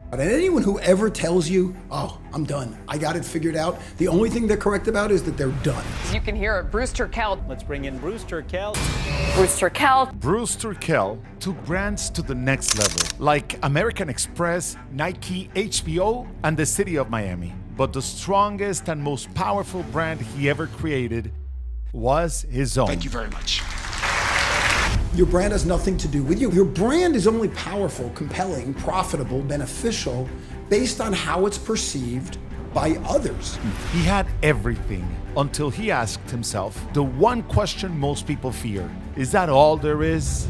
And anyone who ever tells you, oh, I'm done, I got it figured out, the only thing they're correct about is that they're done. You can hear it. Bruce Turkel. Let's bring in Bruce Turkel. Bruce Turkel. Bruce Turkel took brands to the next level, like American Express, Nike, HBO, and the city of Miami. But the strongest and most powerful brand he ever created was his own. Thank you very much. Your brand has nothing to do with you. Your brand is only powerful, compelling, profitable, beneficial, based on how it's perceived by others. He had everything until he asked himself the one question most people fear. Is that all there is?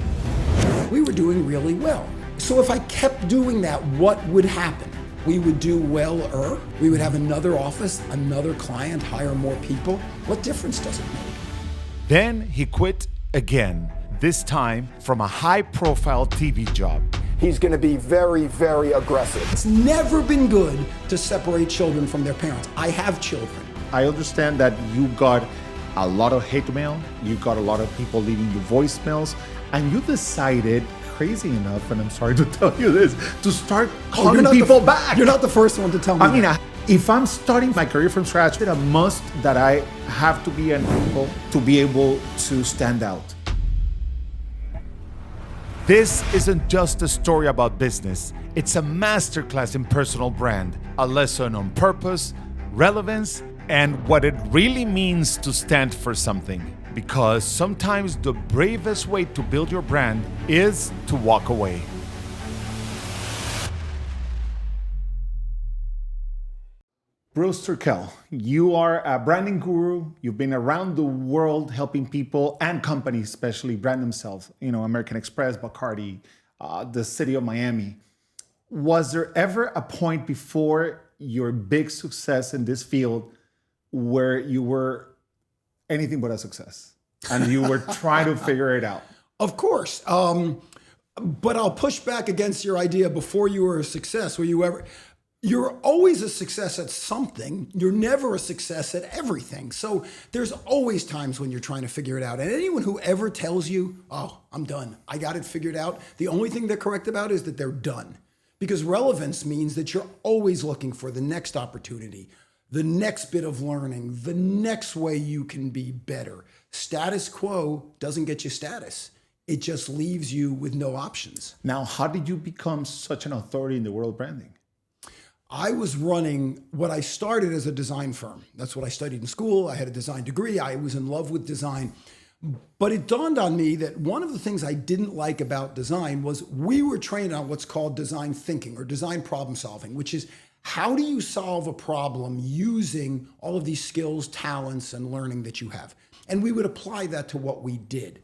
We were doing really well. So if I kept doing that, what would happen? We would do well-er. We would have another office, another client, hire more people. What difference does it make? Then he quit again, this time from a high-profile TV job. He's going to be very, very aggressive. It's never been good to separate children from their parents. I have children. I understand that you got a lot of hate mail, you got a lot of people leaving you voicemails, and you decided, crazy enough, and I'm sorry to tell you this, to start calling people back. You're not the first one to tell me I mean, that. if I'm starting my career from scratch, it's a must that I have to be unable to be able to stand out. This isn't just a story about business. It's a masterclass in personal brand, a lesson on purpose, relevance, and what it really means to stand for something. Because sometimes the bravest way to build your brand is to walk away. Bruce Turkel, you are a branding guru. You've been around the world helping people and companies, especially brand themselves. You know, American Express, Bacardi, the city of Miami. Was there ever a point before your big success in this field where you were anything but a success and you were trying to figure it out? Of course. But I'll push back against your idea before you were a success. You're always a success at something. You're never a success at everything. So there's always times when you're trying to figure it out. And anyone who ever tells you, oh, I'm done, I got it figured out, the only thing they're correct about is that they're done. Because relevance means that you're always looking for the next opportunity, the next bit of learning, the next way you can be better. Status quo doesn't get you status. It just leaves you with no options. Now, how did you become such an authority in the world of branding? I was running what I started as a design firm. That's what I studied in school. I had a design degree. I was in love with design. But it dawned on me that one of the things I didn't like about design was we were trained on what's called design thinking or design problem solving, which is how do you solve a problem using all of these skills, talents, and learning that you have? And we would apply that to what we did.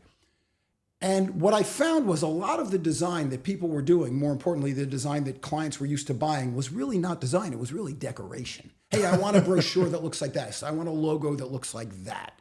And what I found was a lot of the design that people were doing, more importantly, the design that clients were used to buying, was really not design. It was really decoration. Hey, I want a brochure that looks like this. I want a logo that looks like that.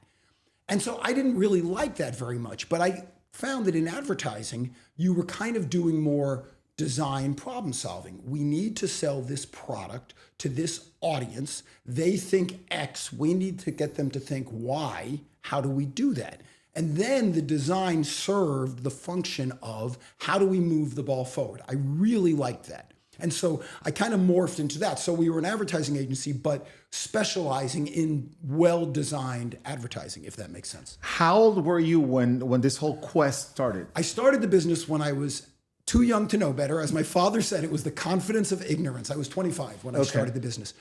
And so I didn't really like that very much. But I found that in advertising, you were kind of doing more design problem solving. We need to sell this product to this audience. They think X. We need to get them to think Y. How do we do that? And then the design served the function of how do we move the ball forward? I really liked that. And so I kind of morphed into that. So we were an advertising agency, but specializing in well-designed advertising, if that makes sense. How old were you when this whole quest started? I started the business when I was too young to know better. As my father said, it was the confidence of ignorance. I was 25 when I started the business.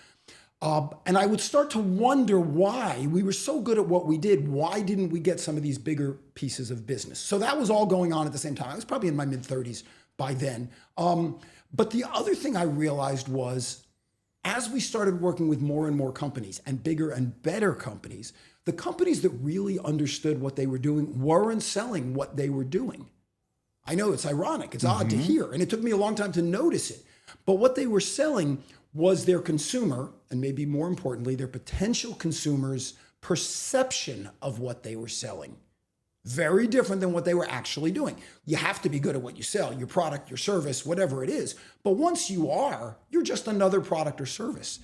And I would start to wonder why we were so good at what we did. Why didn't we get some of these bigger pieces of business? So that was all going on at the same time. I was probably in my mid-30s by then. But the other thing I realized was as we started working with more and more companies and bigger and better companies, the companies that really understood what they were doing weren't selling what they were doing. I know it's ironic. It's odd to hear. And it took me a long time to notice it. But what they were selling was their consumer, and maybe more importantly, their potential consumers' perception of what they were selling. Very different than what they were actually doing. You have to be good at what you sell, your product, your service, whatever it is. But once you are, you're just another product or service.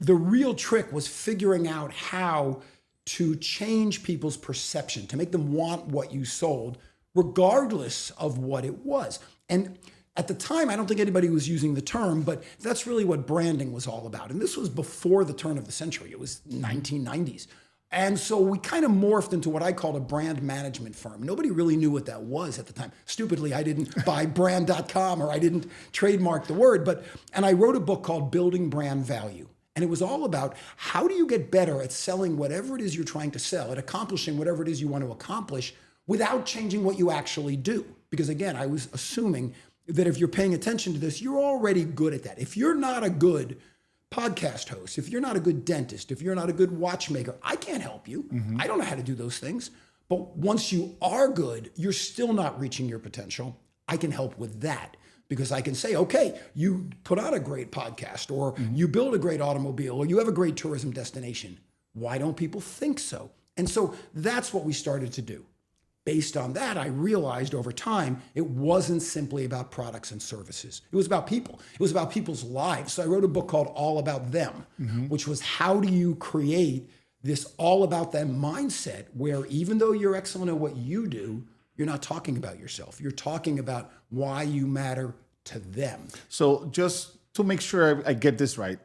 The real trick was figuring out how to change people's perception, to make them want what you sold, regardless of what it was. And At the time, I don't think anybody was using the term, but that's really what branding was all about. And this was before the turn of the century. It was 1990s. And so we kind of morphed into what I called a brand management firm. Nobody really knew what that was at the time. Stupidly, I didn't buy brand.com or I didn't trademark the word, and I wrote a book called Building Brand Value. And it was all about how do you get better at selling whatever it is you're trying to sell, at accomplishing whatever it is you want to accomplish without changing what you actually do. Because again, I was assuming that if you're paying attention to this, you're already good at that. If you're not a good podcast host, if you're not a good dentist, if you're not a good watchmaker, I can't help you. I don't know how to do those things. But once you are good, you're still not reaching your potential. I can help with that because I can say, okay, you put on a great podcast or you build a great automobile or you have a great tourism destination. Why don't people think so? And so that's what we started to do. Based on that, I realized over time, it wasn't simply about products and services. It was about people. It was about people's lives. So I wrote a book called All About Them, which was how do you create this all about them mindset where even though you're excellent at what you do, you're not talking about yourself. You're talking about why you matter to them. So just to make sure I get this right,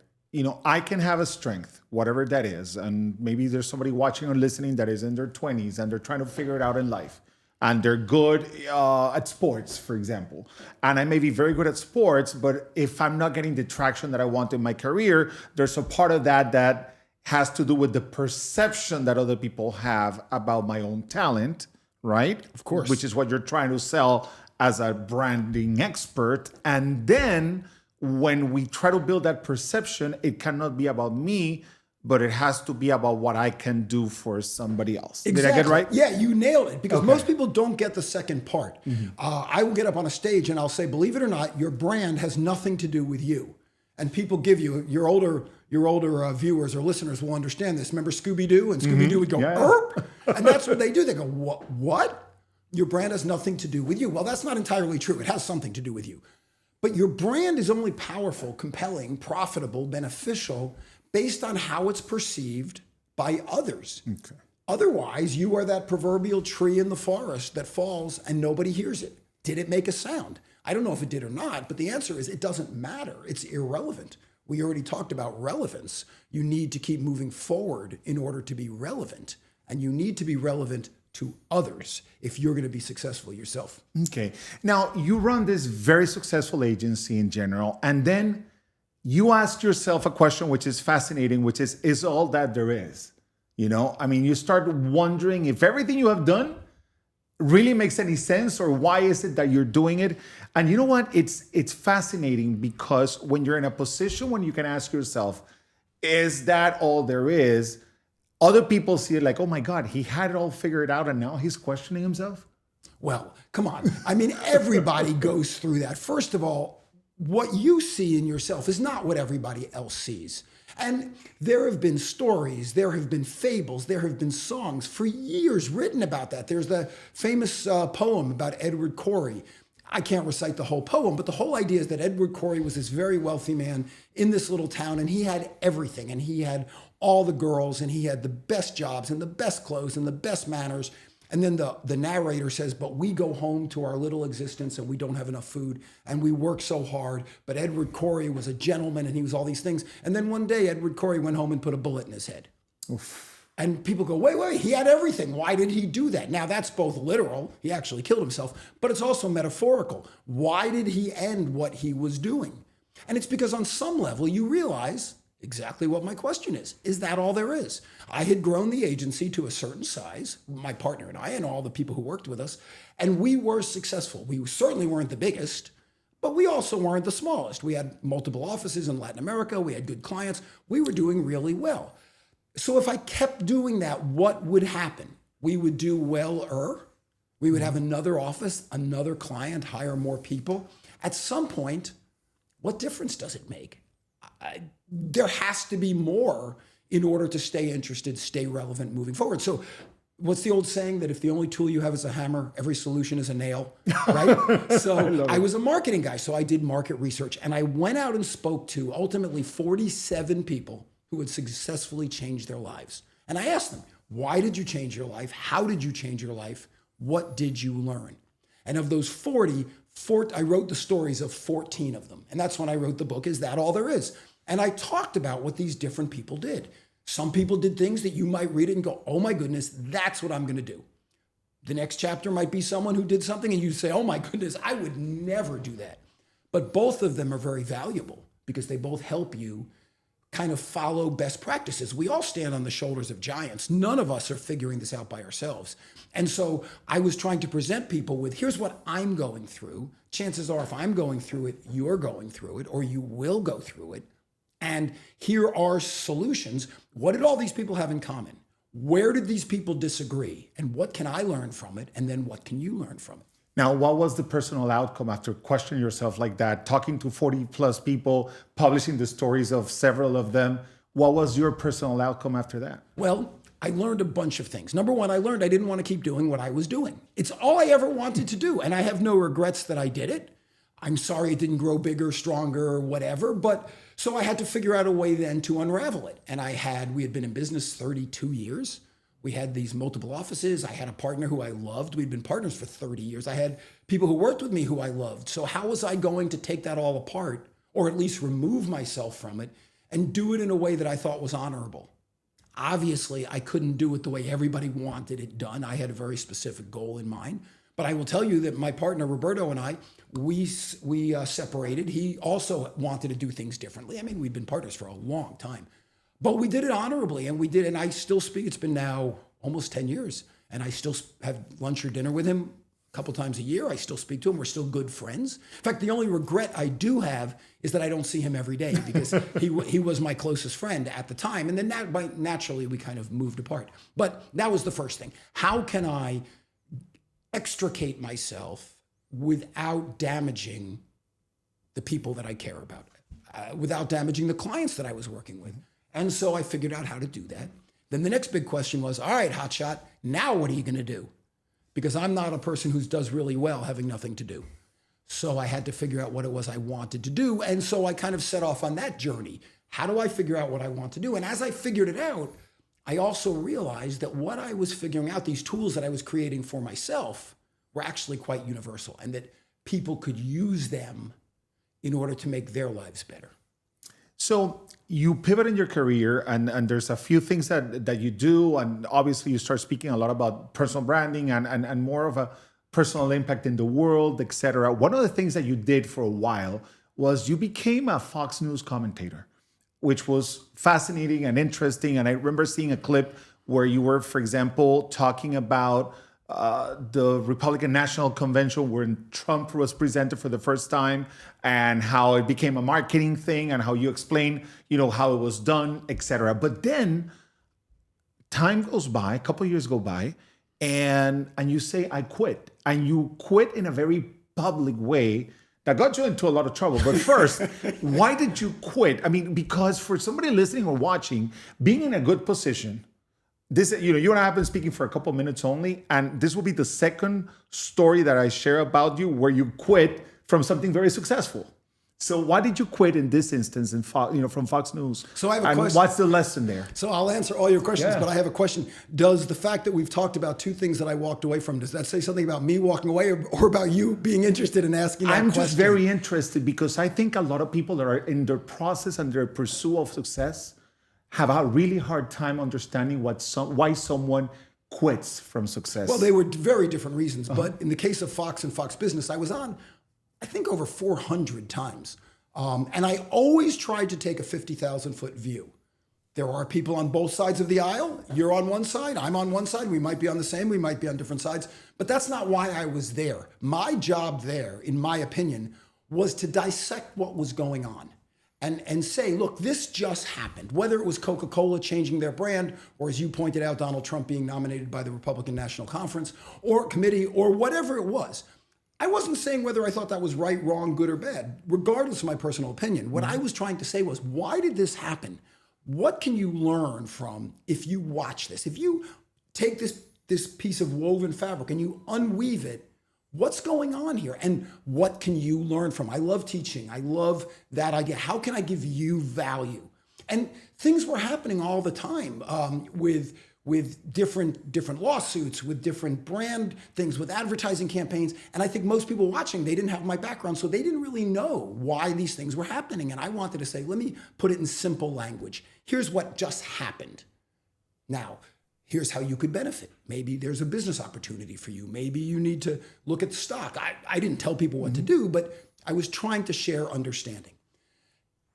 I can have a strength, whatever that is. And maybe there's somebody watching or listening that is in their 20s and they're trying to figure it out in life. And they're good at sports, for example. And I may be very good at sports, but if I'm not getting the traction that I want in my career, there's a part of that has to do with the perception that other people have about my own talent, right? Of course. Which is what you're trying to sell as a branding expert. And then when we try to build that perception, it cannot be about me, but it has to be about what I can do for somebody else. Exactly. Did I get it right? Yeah, you nailed it. Because most people don't get the second part. I will get up on a stage and I'll say, believe it or not, your brand has nothing to do with you. And people give you, your older viewers or listeners will understand this. Remember Scooby-Doo? And Scooby-Doo would go, "Erp," and that's what they do. They go, what? Your brand has nothing to do with you. Well, that's not entirely true. It has something to do with you. But your brand is only powerful, compelling, profitable, beneficial based on how it's perceived by others. Okay. Otherwise, you are that proverbial tree in the forest that falls and nobody hears it. Did it make a sound? I don't know if it did or not, but the answer is it doesn't matter. It's irrelevant. We already talked about relevance. You need to keep moving forward in order to be relevant, and you need to be relevant to others if you're going to be successful yourself. Okay. Now, you run this very successful agency in general, and then you ask yourself a question which is fascinating, which is all that there is? You start wondering if everything you have done really makes any sense, or why is it that you're doing it? And you know what? It's fascinating because when you're in a position when you can ask yourself, is that all there is? Other people see it like, oh my God, he had it all figured out and now he's questioning himself. Well, come on. Everybody goes through that. First of all, what you see in yourself is not what everybody else sees. And there have been stories, there have been fables, there have been songs for years written about that. There's the famous poem about Edward Corey. I can't recite the whole poem, but the whole idea is that Edward Corey was this very wealthy man in this little town, and he had everything, and he had all the girls, and he had the best jobs and the best clothes and the best manners. And then the narrator says, but we go home to our little existence and we don't have enough food and we work so hard. But Edward Corey was a gentleman and he was all these things. And then one day Edward Corey went home and put a bullet in his head. Oof. And people go, wait, he had everything. Why did he do that? Now that's both literal, he actually killed himself, but it's also metaphorical. Why did he end what he was doing? And it's because on some level you realize exactly what my question is. Is that all there is? I had grown the agency to a certain size, my partner and I, and all the people who worked with us, and we were successful. We certainly weren't the biggest, but we also weren't the smallest. We had multiple offices in Latin America. We had good clients. We were doing really well. So if I kept doing that, what would happen? We would do well-er. We would have another office, another client, hire more people. At some point, what difference does it make? There has to be more in order to stay interested, stay relevant moving forward. So what's the old saying that if the only tool you have is a hammer, every solution is a nail, right? So I was a marketing guy, so I did market research, and I went out and spoke to ultimately 47 people who had successfully changed their lives. And I asked them, why did you change your life? How did you change your life? What did you learn? And of those 40, I wrote the stories of 14 of them. And that's when I wrote the book, Is That All There Is? And I talked about what these different people did. Some people did things that you might read it and go, oh my goodness, that's what I'm going to do. The next chapter might be someone who did something and you say, oh my goodness, I would never do that. But both of them are very valuable because they both help you kind of follow best practices. We all stand on the shoulders of giants. None of us are figuring this out by ourselves. And so I was trying to present people with, here's what I'm going through. Chances are if I'm going through it, you're going through it, or you will go through it. And here are solutions. What did all these people have in common? Where did these people disagree? And what can I learn from it? And then what can you learn from it? Now, what was the personal outcome after questioning yourself like that, talking to 40 plus people, publishing the stories of several of them? What was your personal outcome after that? Well, I learned a bunch of things. Number one, I learned I didn't want to keep doing what I was doing. It's all I ever wanted to do. And I have no regrets that I did it. I'm sorry it didn't grow bigger, stronger, or whatever. But so I had to figure out a way then to unravel it. And we had been in business 32 years. We had these multiple offices. I had a partner who I loved. We'd been partners for 30 years. I had people who worked with me who I loved. So how was I going to take that all apart, or at least remove myself from it, and do it in a way that I thought was honorable? Obviously, I couldn't do it the way everybody wanted it done. I had a very specific goal in mind. But I will tell you that my partner, Roberto, and I, we separated. He also wanted to do things differently. I mean, we'd been partners for a long time. But we did it honorably, and I still speak. It's been now almost 10 years, and I still have lunch or dinner with him a couple times a year. I still speak to him. We're still good friends. In fact, the only regret I do have is that I don't see him every day because he was my closest friend at the time. And then naturally, we kind of moved apart. But that was the first thing. How can I extricate myself without damaging the people that I care about, without damaging the clients that I was working with? And so I figured out how to do that. Then the next big question was, all right, hotshot, now what are you going to do? Because I'm not a person who does really well having nothing to do. So I had to figure out what it was I wanted to do. And so I kind of set off on that journey. How do I figure out what I want to do? And as I figured it out, I also realized that what I was figuring out, these tools that I was creating for myself, were actually quite universal, and that people could use them in order to make their lives better. So you pivot in your career, and there's a few things that you do, and obviously you start speaking a lot about personal branding and more of a personal impact in the world, etc. One of the things that you did for a while was you became a Fox News commentator, which was fascinating and interesting. And I remember seeing a clip where you were, for example, talking about the Republican National Convention when Trump was presented for the first time, and how it became a marketing thing, and how you explained, how it was done, etc. But then time goes by, a couple of years go by, and you say, I quit. And you quit in a very public way that got you into a lot of trouble. But first, why did you quit? I mean, because for somebody listening or watching, being in a good position, this, you and I have been speaking for a couple of minutes only, and this will be the second story that I share about you where you quit from something very successful. So why did you quit in this instance from Fox News? So I have a question. What's the lesson there? So I'll answer all your questions, Yeah. but I have a question. Does the fact that we've talked about two things that I walked away from, does that say something about me walking away, or about you being interested in asking that question? I'm just very interested because I think a lot of people that are in their process and their pursuit of success have a really hard time understanding why someone quits from success. Well, they were very different reasons. But in the case of Fox and Fox Business, I was on, I think, over 400 times. And I always tried to take a 50,000-foot view. There are people on both sides of the aisle. You're on one side, I'm on one side. We might be on the same, we might be on different sides. But that's not why I was there. My job there, in my opinion, was to dissect what was going on. And say, look, this just happened. Whether it was Coca-Cola changing their brand, or as you pointed out, Donald Trump being nominated by the Republican National Conference or committee, or whatever it was. I wasn't saying whether I thought that was right, wrong, good, or bad, regardless of my personal opinion. What I was trying to say was, why did this happen? What can you learn from if you watch this? If you take this piece of woven fabric and you unweave it, what's going on here? And what can you learn from? I love teaching. I love that idea. How can I give you value? And things were happening all the time with with different lawsuits, with different brand things, with advertising campaigns. And I think most people watching, they didn't have my background, so they didn't really know why these things were happening. And I wanted to say, let me put it in simple language. Here's what just happened. Now, here's how you could benefit. Maybe there's a business opportunity for you. Maybe you need to look at the stock. I didn't tell people what to do, but I was trying to share understanding.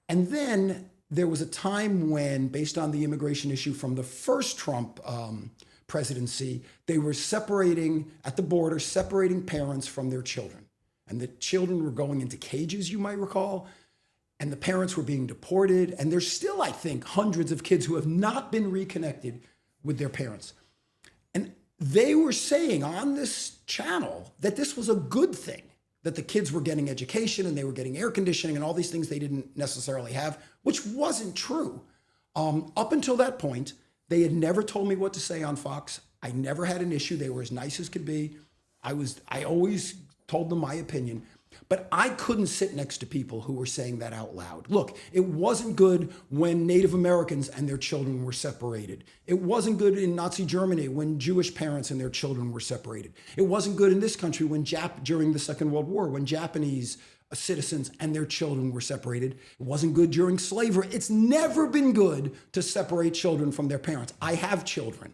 And then there was a time when, based on the immigration issue from the first Trump presidency, they were separating at the border, separating parents from their children. And the children were going into cages, you might recall, and the parents were being deported. And there's still, I think, hundreds of kids who have not been reconnected with their parents. And they were saying on this channel that this was a good thing, that the kids were getting education and they were getting air conditioning and all these things they didn't necessarily have, which wasn't true. Up until that point, they had never told me what to say on Fox. I never had an issue. They were as nice as could be. I always told them my opinion, but I couldn't sit next to people who were saying that out loud. Look, it wasn't good when Native Americans and their children were separated. It wasn't good in Nazi Germany when Jewish parents and their children were separated. It wasn't good in this country when during the Second World War, when Japanese citizens and their children were separated. It wasn't good during slavery. It's never been good to separate children from their parents. I have children.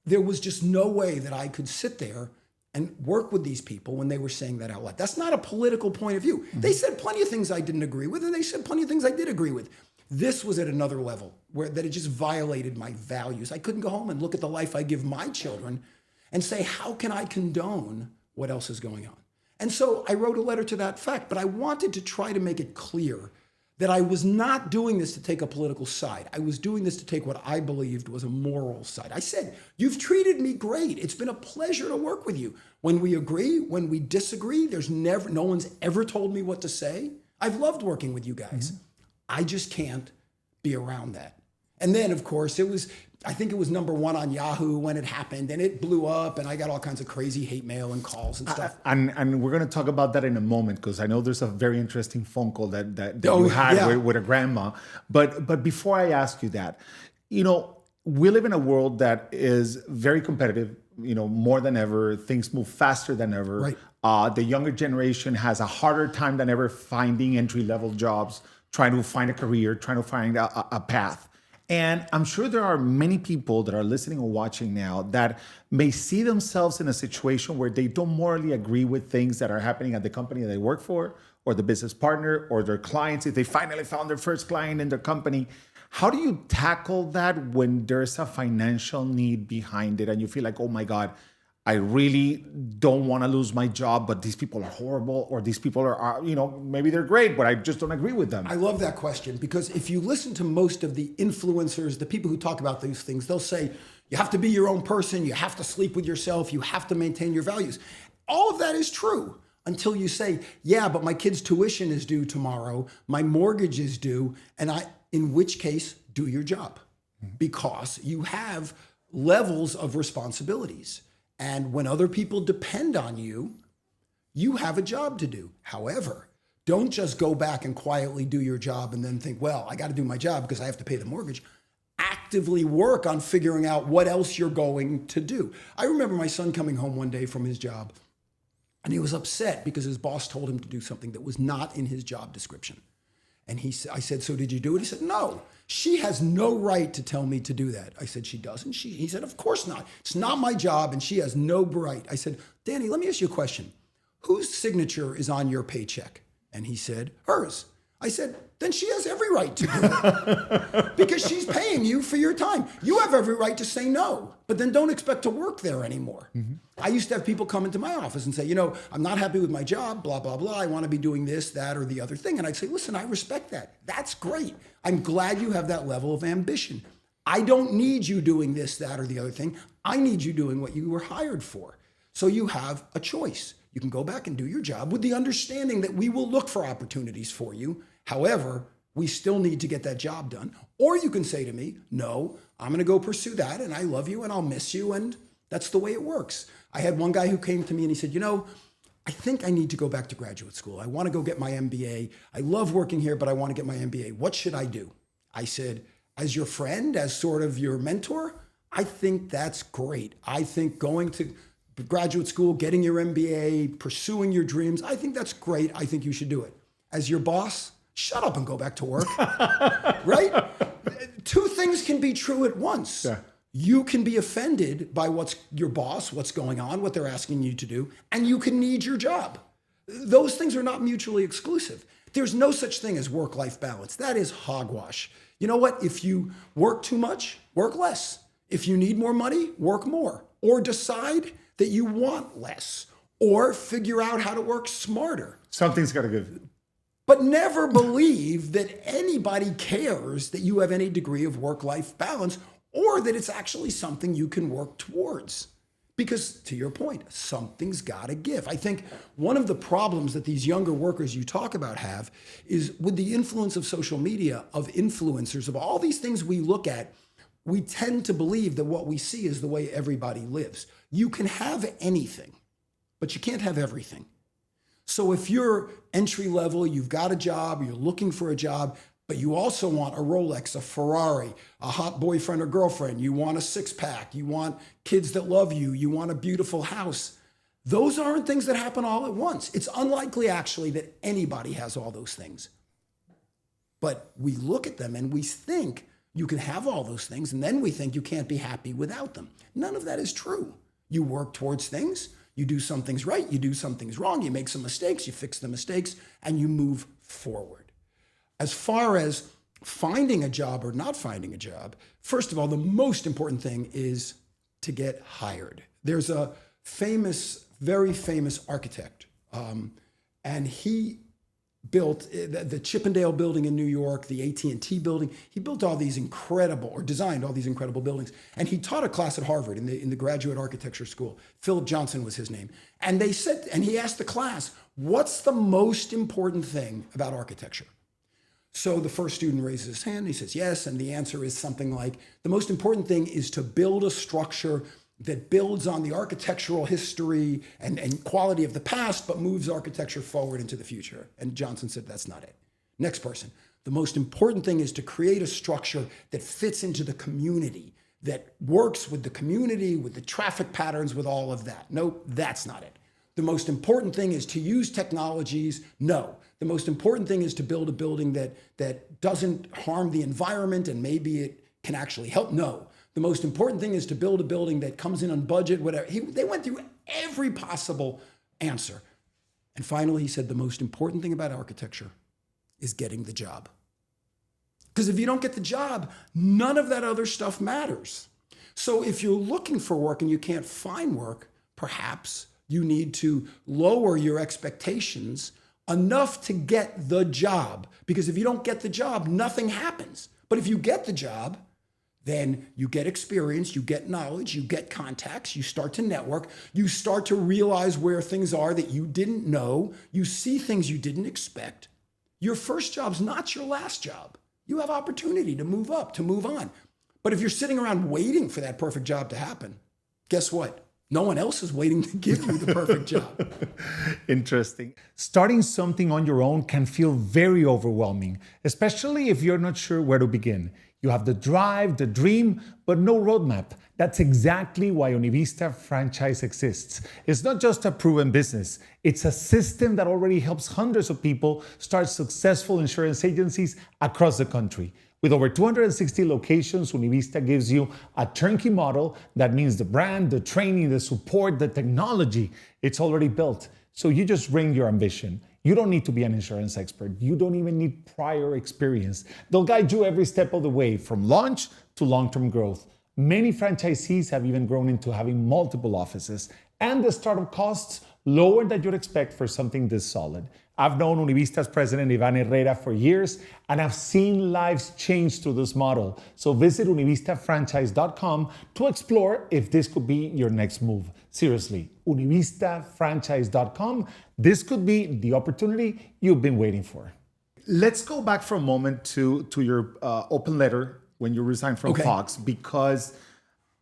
There was just no way that I could sit there and work with these people when they were saying that out loud. That's not a political point of view. Mm-hmm. They said plenty of things I didn't agree with, and they said plenty of things I did agree with. This was at another level that it just violated my values. I couldn't go home and look at the life I give my children and say, how can I condone what else is going on? And so I wrote a letter to that fact, but I wanted to try to make it clear that I was not doing this to take a political side. I was doing this to take what I believed was a moral side. I said, you've treated me great. It's been a pleasure to work with you. When we agree, when we disagree, no one's ever told me what to say. I've loved working with you guys. Mm-hmm. I just can't be around that. And then, of course, I think it was #1 on Yahoo when it happened, and it blew up, and I got all kinds of crazy hate mail and calls and stuff. And we're going to talk about that in a moment, because I know there's a very interesting phone call that you had with a grandma. But before I ask you that, we live in a world that is very competitive, more than ever. Things move faster than ever. Right. The younger generation has a harder time than ever finding entry-level jobs, trying to find a career, trying to find a path. And I'm sure there are many people that are listening or watching now that may see themselves in a situation where they don't morally agree with things that are happening at the company they work for, or the business partner, or their clients, if they finally found their first client in their company. How do you tackle that when there's a financial need behind it and you feel like, oh my God, I really don't want to lose my job, but these people are horrible, or these people are, maybe they're great, but I just don't agree with them? I love that question, because if you listen to most of the influencers, the people who talk about these things, they'll say, you have to be your own person, you have to sleep with yourself, you have to maintain your values. All of that is true until you say, yeah, but my kid's tuition is due tomorrow, my mortgage is due, in which case, do your job, because you have levels of responsibilities. And when other people depend on you, you have a job to do. However, don't just go back and quietly do your job and then think, well, I got to do my job because I have to pay the mortgage. Actively work on figuring out what else you're going to do. I remember my son coming home one day from his job, and he was upset because his boss told him to do something that was not in his job description. And I said, so did you do it? He said, no, she has no right to tell me to do that. I said, she doesn't? He said, of course not. It's not my job, and she has no right. I said, Danny, let me ask you a question. Whose signature is on your paycheck? And he said, hers. I said, then she has every right to do it because she's paying you for your time. You have every right to say no, but then don't expect to work there anymore. Mm-hmm. I used to have people come into my office and say, I'm not happy with my job, blah, blah, blah. I want to be doing this, that, or the other thing. And I'd say, listen, I respect that. That's great. I'm glad you have that level of ambition. I don't need you doing this, that, or the other thing. I need you doing what you were hired for. So you have a choice. You can go back and do your job with the understanding that we will look for opportunities for you. However, we still need to get that job done. Or you can say to me, no, I'm going to go pursue that, and I love you and I'll miss you, and that's the way it works. I had one guy who came to me and he said, I think I need to go back to graduate school. I want to go get my MBA. I love working here, but I want to get my MBA. What should I do? I said, as your friend, as sort of your mentor, I think that's great. I think going to graduate school, getting your MBA, pursuing your dreams, I think that's great. I think you should do it. As your boss, shut up and go back to work, right? Two things can be true at once. Yeah. You can be offended by what's your boss, what's going on, what they're asking you to do, and you can need your job. Those things are not mutually exclusive. There's no such thing as work-life balance. That is hogwash. You know what? If you work too much, work less. If you need more money, work more. Or decide that you want less. Or figure out how to work smarter. Something's got to give. But never believe that anybody cares that you have any degree of work-life balance or that it's actually something you can work towards. Because to your point, something's got to give. I think one of the problems that these younger workers you talk about have is with the influence of social media, of influencers, of all these things we look at, we tend to believe that what we see is the way everybody lives. You can have anything, but you can't have everything. So if you're entry level, you've got a job, you're looking for a job, but you also want a Rolex, a Ferrari, a hot boyfriend or girlfriend, you want a six-pack, you want kids that love you, you want a beautiful house. Those aren't things that happen all at once. It's unlikely, actually, that anybody has all those things. But we look at them and we think you can have all those things, and then we think you can't be happy without them. None of that is true. You work towards things. You do some things right, you do some things wrong, you make some mistakes, you fix the mistakes, and you move forward. As far as finding a job or not finding a job, first of all, the most important thing is to get hired. There's a famous, very famous architect, and he built the Chippendale building in New York, the AT&T building. He built all these incredible, or designed all these incredible buildings. And he taught a class at Harvard in the graduate architecture school. Philip Johnson was his name. And he asked the class, what's the most important thing about architecture? So the first student raises his hand, he says yes, and the answer is something like, the most important thing is to build a structure that builds on the architectural history and quality of the past, but moves architecture forward into the future. And Johnson said, that's not it. Next person. The most important thing is to create a structure that fits into the community, that works with the community, with the traffic patterns, with all of that. No, that's not it. The most important thing is to use technologies. No. The most important thing is to build a building that doesn't harm the environment and maybe it can actually help. No. The most important thing is to build a building that comes in on budget, whatever. They went through every possible answer. And finally, he said, the most important thing about architecture is getting the job. Because if you don't get the job, none of that other stuff matters. So if you're looking for work and you can't find work, perhaps you need to lower your expectations enough to get the job. Because if you don't get the job, nothing happens. But if you get the job, then you get experience, you get knowledge, you get contacts, you start to network, you start to realize where things are that you didn't know, you see things you didn't expect. Your first job's not your last job. You have opportunity to move up, to move on. But if you're sitting around waiting for that perfect job to happen, guess what? No one else is waiting to give you the perfect job. Interesting. Starting something on your own can feel very overwhelming, especially if you're not sure where to begin. You have the drive, the dream, but no roadmap. That's exactly why Univista Franchise exists. It's not just a proven business. It's a system that already helps hundreds of people start successful insurance agencies across the country. With over 260 locations, Univista gives you a turnkey model. That means the brand, the training, the support, the technology, it's already built. So you just bring your ambition. You don't need to be an insurance expert. You don't even need prior experience. They'll guide you every step of the way, from launch to long-term growth. Many franchisees have even grown into having multiple offices, and the startup costs lower than you'd expect for something this solid. I've known Univista's president, Ivan Herrera, for years, and I've seen lives change through this model. So visit univistafranchise.com to explore if this could be your next move. Seriously, univistafranchise.com. This could be the opportunity you've been waiting for. Let's go back for a moment to your open letter when you resigned from Fox, because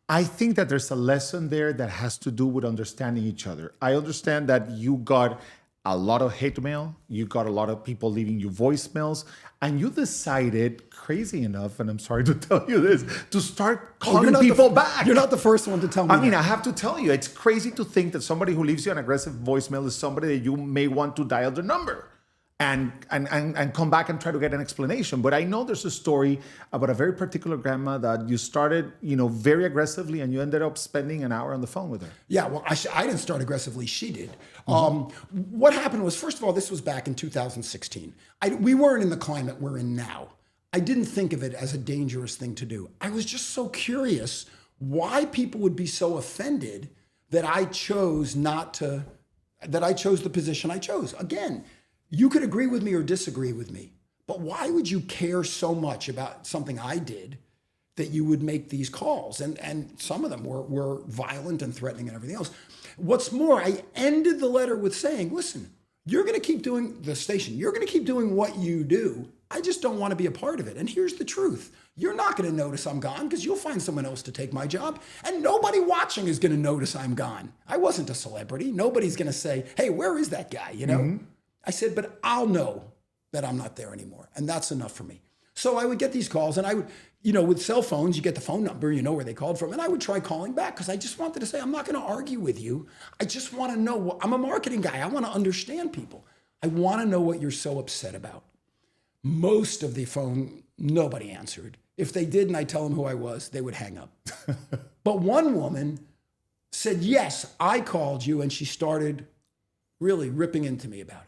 I think that there's a lesson there that has to do with understanding each other. I understand that you got a lot of hate mail. You got a lot of people leaving you voicemails. And you decided, crazy enough, and I'm sorry to tell you this, to start calling people back. You're not the first one to tell me I mean, that. I have to tell you, it's crazy to think that somebody who leaves you an aggressive voicemail is somebody that you may want to dial their number and come back and try to get an explanation. But I know there's a story about a very particular grandma that you started, very aggressively, and you ended up spending an hour on the phone with her. Yeah, well, I didn't start aggressively. She did. What happened was, first of all, this was back in 2016. We weren't in the climate we're in now. I didn't think of it as a dangerous thing to do. I was just so curious why people would be so offended that I chose the position I chose. Again, you could agree with me or disagree with me, but why would you care so much about something I did that you would make these calls? And some of them were violent and threatening and everything else. What's more, I ended the letter with saying, listen, you're going to keep doing the station. You're going to keep doing what you do. I just don't want to be a part of it. And here's the truth. You're not going to notice I'm gone because you'll find someone else to take my job. And nobody watching is going to notice I'm gone. I wasn't a celebrity. Nobody's going to say, hey, where is that guy? I said, but I'll know that I'm not there anymore. And that's enough for me. So I would get these calls, and I would, with cell phones, you get the phone number, you know where they called from. And I would try calling back because I just wanted to say, I'm not going to argue with you. I just want to know. I'm a marketing guy. I want to understand people. I want to know what you're so upset about. Most of the phone, nobody answered. If they did and I tell them who I was, they would hang up. But one woman said, yes, I called you, and she started really ripping into me about it.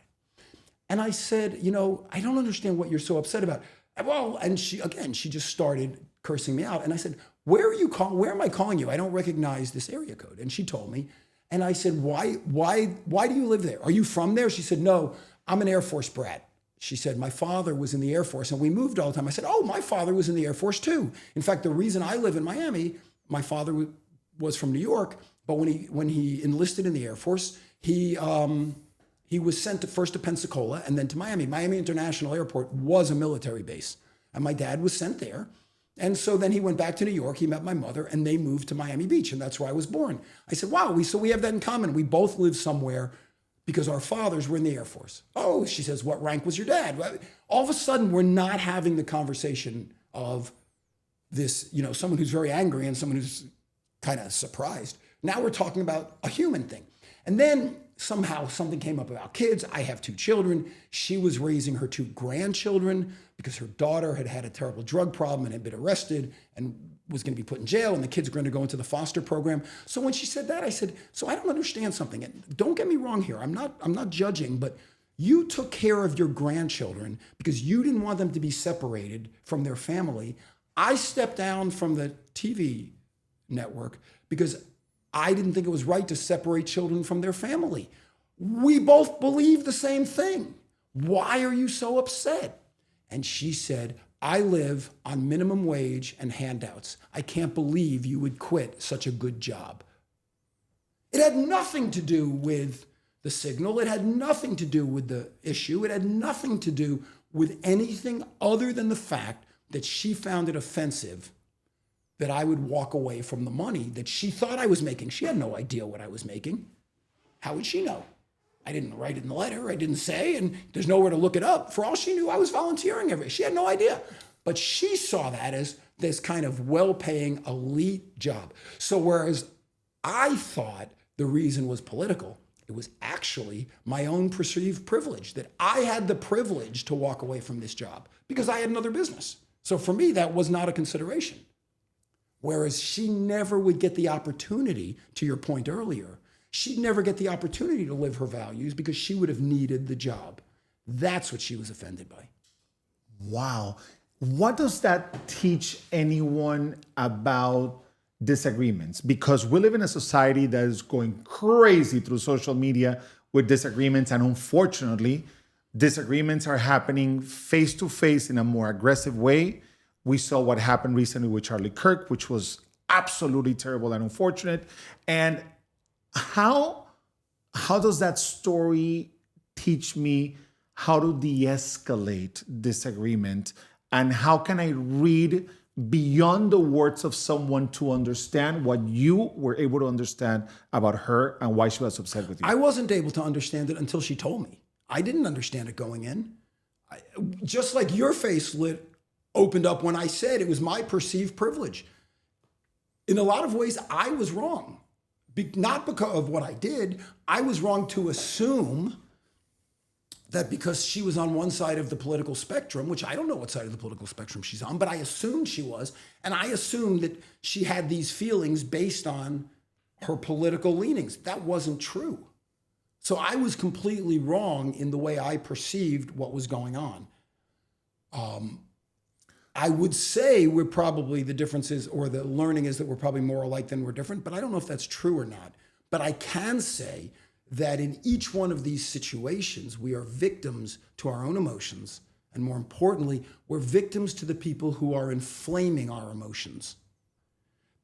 And I said, I don't understand what you're so upset about. Well, and she just started cursing me out. And I said, where am I calling you? I don't recognize this area code. And she told me. And I said, why do you live there? Are you from there? She said, no, I'm an Air Force brat. She said, my father was in the Air Force and we moved all the time. I said, oh, my father was in the Air Force too. In fact, the reason I live in Miami, my father was from New York, but when he enlisted in the Air Force, he was sent first to Pensacola and then to Miami. Miami International Airport was a military base, and my dad was sent there. And so then he went back to New York, he met my mother, and they moved to Miami Beach, and that's where I was born. I said, wow, so we have that in common. We both lived somewhere because our fathers were in the Air Force. Oh, she says, what rank was your dad? All of a sudden, we're not having the conversation of this, someone who's very angry and someone who's kind of surprised. Now we're talking about a human thing. And then somehow something came up about kids. I have 2 children. She was raising her 2 grandchildren because her daughter had had a terrible drug problem and had been arrested and was going to be put in jail, and the kids were going to go into the foster program. So when she said that, I said, so I don't understand something. And don't get me wrong here. I'm not judging, but you took care of your grandchildren because you didn't want them to be separated from their family. I stepped down from the TV network because I didn't think it was right to separate children from their family. We both believe the same thing. Why are you so upset? And she said, I live on minimum wage and handouts. I can't believe you would quit such a good job. It had nothing to do with the signal. It had nothing to do with the issue. It had nothing to do with anything other than the fact that she found it offensive that I would walk away from the money that she thought I was making. She had no idea what I was making. How would she know? I didn't write it in the letter. I didn't say, and there's nowhere to look it up. For all she knew, I was volunteering every day. She had no idea. But she saw that as this kind of well-paying elite job. So whereas I thought the reason was political, it was actually my own perceived privilege, that I had the privilege to walk away from this job because I had another business. So for me, that was not a consideration. Whereas she never would get the opportunity, to your point earlier, she'd never get the opportunity to live her values because she would have needed the job. That's what she was offended by. Wow. What does that teach anyone about disagreements? Because we live in a society that is going crazy through social media with disagreements. And unfortunately, disagreements are happening face to face in a more aggressive way. We saw what happened recently with Charlie Kirk, which was absolutely terrible and unfortunate. And how does that story teach me how to de-escalate disagreement? And how can I read beyond the words of someone to understand what you were able to understand about her and why she was upset with you? I wasn't able to understand it until she told me. I didn't understand it going in. Just like your face opened up when I said it was my perceived privilege. In a lot of ways, I was wrong. Not because of what I did. I was wrong to assume that because she was on one side of the political spectrum, which I don't know what side of the political spectrum she's on, but I assumed she was. And I assumed that she had these feelings based on her political leanings. That wasn't true. So I was completely wrong in the way I perceived what was going on. I would say we're probably, the differences or the learning is that we're probably more alike than we're different, but I don't know if that's true or not. But I can say that in each one of these situations, we are victims to our own emotions. And more importantly, we're victims to the people who are inflaming our emotions.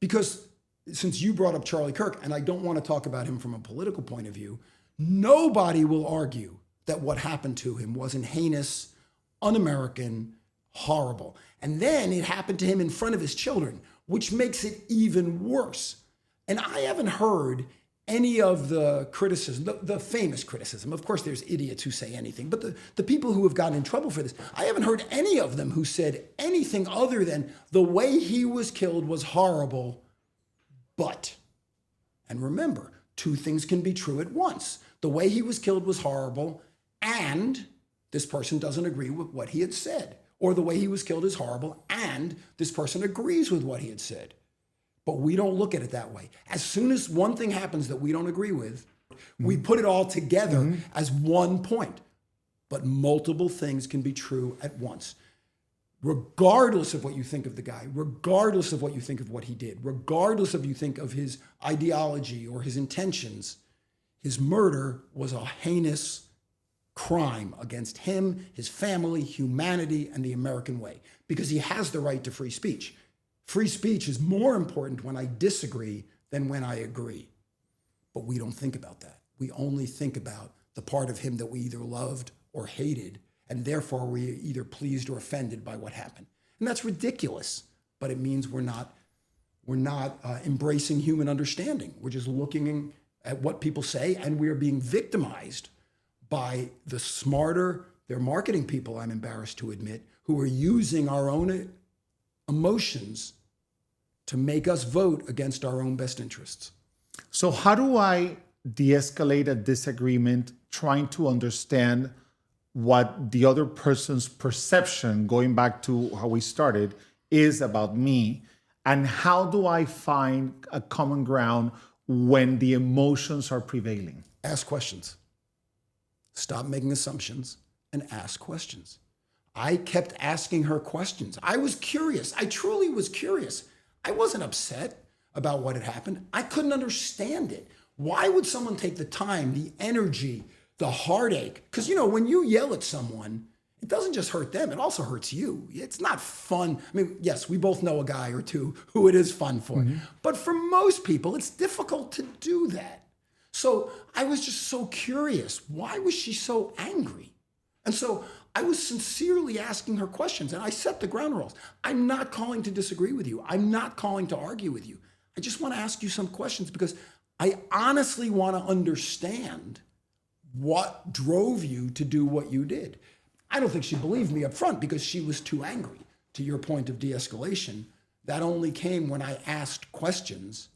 Because since you brought up Charlie Kirk, and I don't want to talk about him from a political point of view, nobody will argue that what happened to him wasn't heinous, un-American, horrible. And then it happened to him in front of his children, which makes it even worse. And I haven't heard any of the criticism, the famous criticism. Of course, there's idiots who say anything, but the people who have gotten in trouble for this, I haven't heard any of them who said anything other than the way he was killed was horrible, but, and remember, two things can be true at once. The way he was killed was horrible, and this person doesn't agree with what he had said. Or the way he was killed is horrible, and this person agrees with what he had said. But we don't look at it that way. As soon as one thing happens that we don't agree with, we put it all together as one point. But multiple things can be true at once. Regardless of what you think of the guy, regardless of what you think of what he did, regardless of you think of his ideology or his intentions, his murder was a heinous crime against him, his family, humanity, and the American way, because he has the right to free speech. Free speech is more important when I disagree than when I agree. But we don't think about that. We only think about the part of him that we either loved or hated, and therefore we're either pleased or offended by what happened. And that's ridiculous, but it means we're not embracing human understanding. We're just looking at what people say, and we are being victimized by the smarter, they're marketing people, I'm embarrassed to admit, who are using our own emotions to make us vote against our own best interests. So how do I de-escalate a disagreement, trying to understand what the other person's perception, going back to how we started, is about me? And how do I find a common ground when the emotions are prevailing? Ask questions. Stop making assumptions and ask questions. I kept asking her questions. I was curious. I truly was curious. I wasn't upset about what had happened. I couldn't understand it. Why would someone take the time, the energy, the heartache? Because, you know, when you yell at someone, it doesn't just hurt them, it also hurts you. It's not fun. I mean, yes, we both know a guy or two who it is fun for. But for most people, it's difficult to do that. So I was just so curious. Why was she so angry? And so I was sincerely asking her questions, and I set the ground rules. I'm not calling to disagree with you. I'm not calling to argue with you. I just want to ask you some questions because I honestly want to understand what drove you to do what you did. I don't think she believed me up front because she was too angry. To your point of de-escalation, that only came when I asked questions,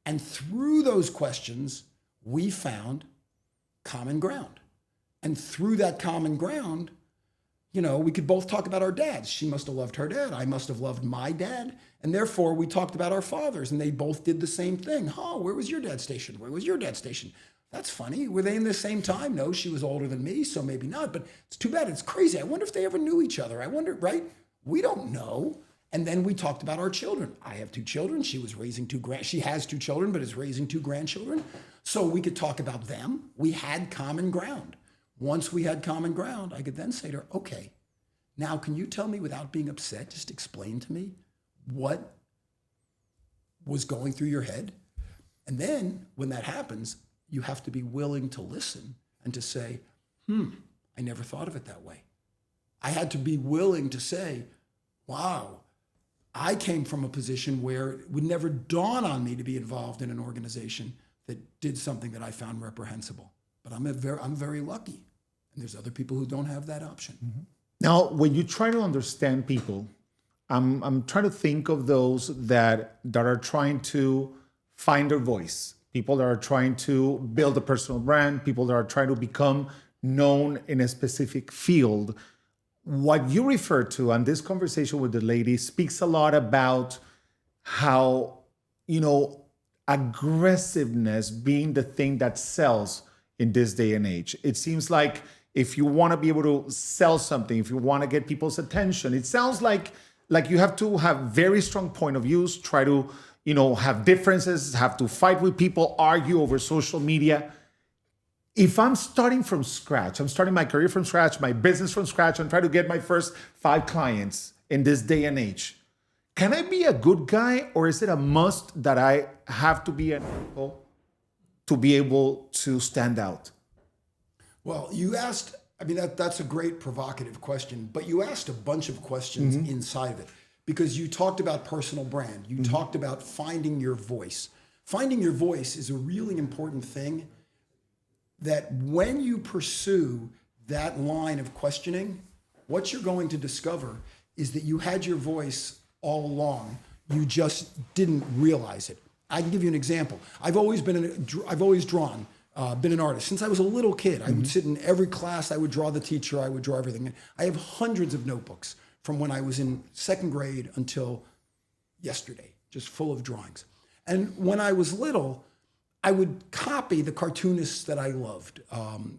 and through those questions, we found common ground. And through that common ground, you know, we could both talk about our dads. She must have loved her dad. I must have loved my dad. And therefore, we talked about our fathers, and they both did the same thing. Oh, where was your dad stationed? Where was your dad stationed? That's funny. Were they in the same time? No, she was older than me, so maybe not. But it's too bad. It's crazy. I wonder if they ever knew each other. I wonder, right? We don't know. And then we talked about our children. I have 2 children. She was raising 2 she has 2 children, but is raising 2 grandchildren. So we could talk about them. We had common ground. Once we had common ground, I could then say to her, okay, now can you tell me without being upset, just explain to me what was going through your head? And then when that happens, you have to be willing to listen and to say, I never thought of it that way. I had to be willing to say, wow, I came from a position where it would never dawn on me to be involved in an organization that did something that I found reprehensible. But I'm very lucky. And there's other people who don't have that option. Mm-hmm. Now, when you try to understand people, I'm trying to think of those that are trying to find their voice, people that are trying to build a personal brand, people that are trying to become known in a specific field. What you refer to on this conversation with the lady speaks a lot about how, aggressiveness being the thing that sells in this day and age. It seems like if you want to be able to sell something, if you want to get people's attention, it sounds like you have to have very strong point of views, try to, have differences, have to fight with people, argue over social media. If I'm starting from scratch, I'm starting my career from scratch, my business from scratch, I'm trying to get my first 5 clients in this day and age, can I be a good guy, or is it a must that I have to be an asshole to be able to stand out? Well, you asked, that's a great provocative question, but you asked a bunch of questions inside of it, because you talked about personal brand. You talked about finding your voice. Finding your voice is a really important thing, that when you pursue that line of questioning, what you're going to discover is that you had your voice all along. You just didn't realize it. I can give you an example. I've always drawn, been an artist. Since I was a little kid, I would sit in every class, I would draw the teacher, I would draw everything. I have hundreds of notebooks from when I was in 2nd grade until yesterday, just full of drawings. And when I was little, I would copy the cartoonists that I loved.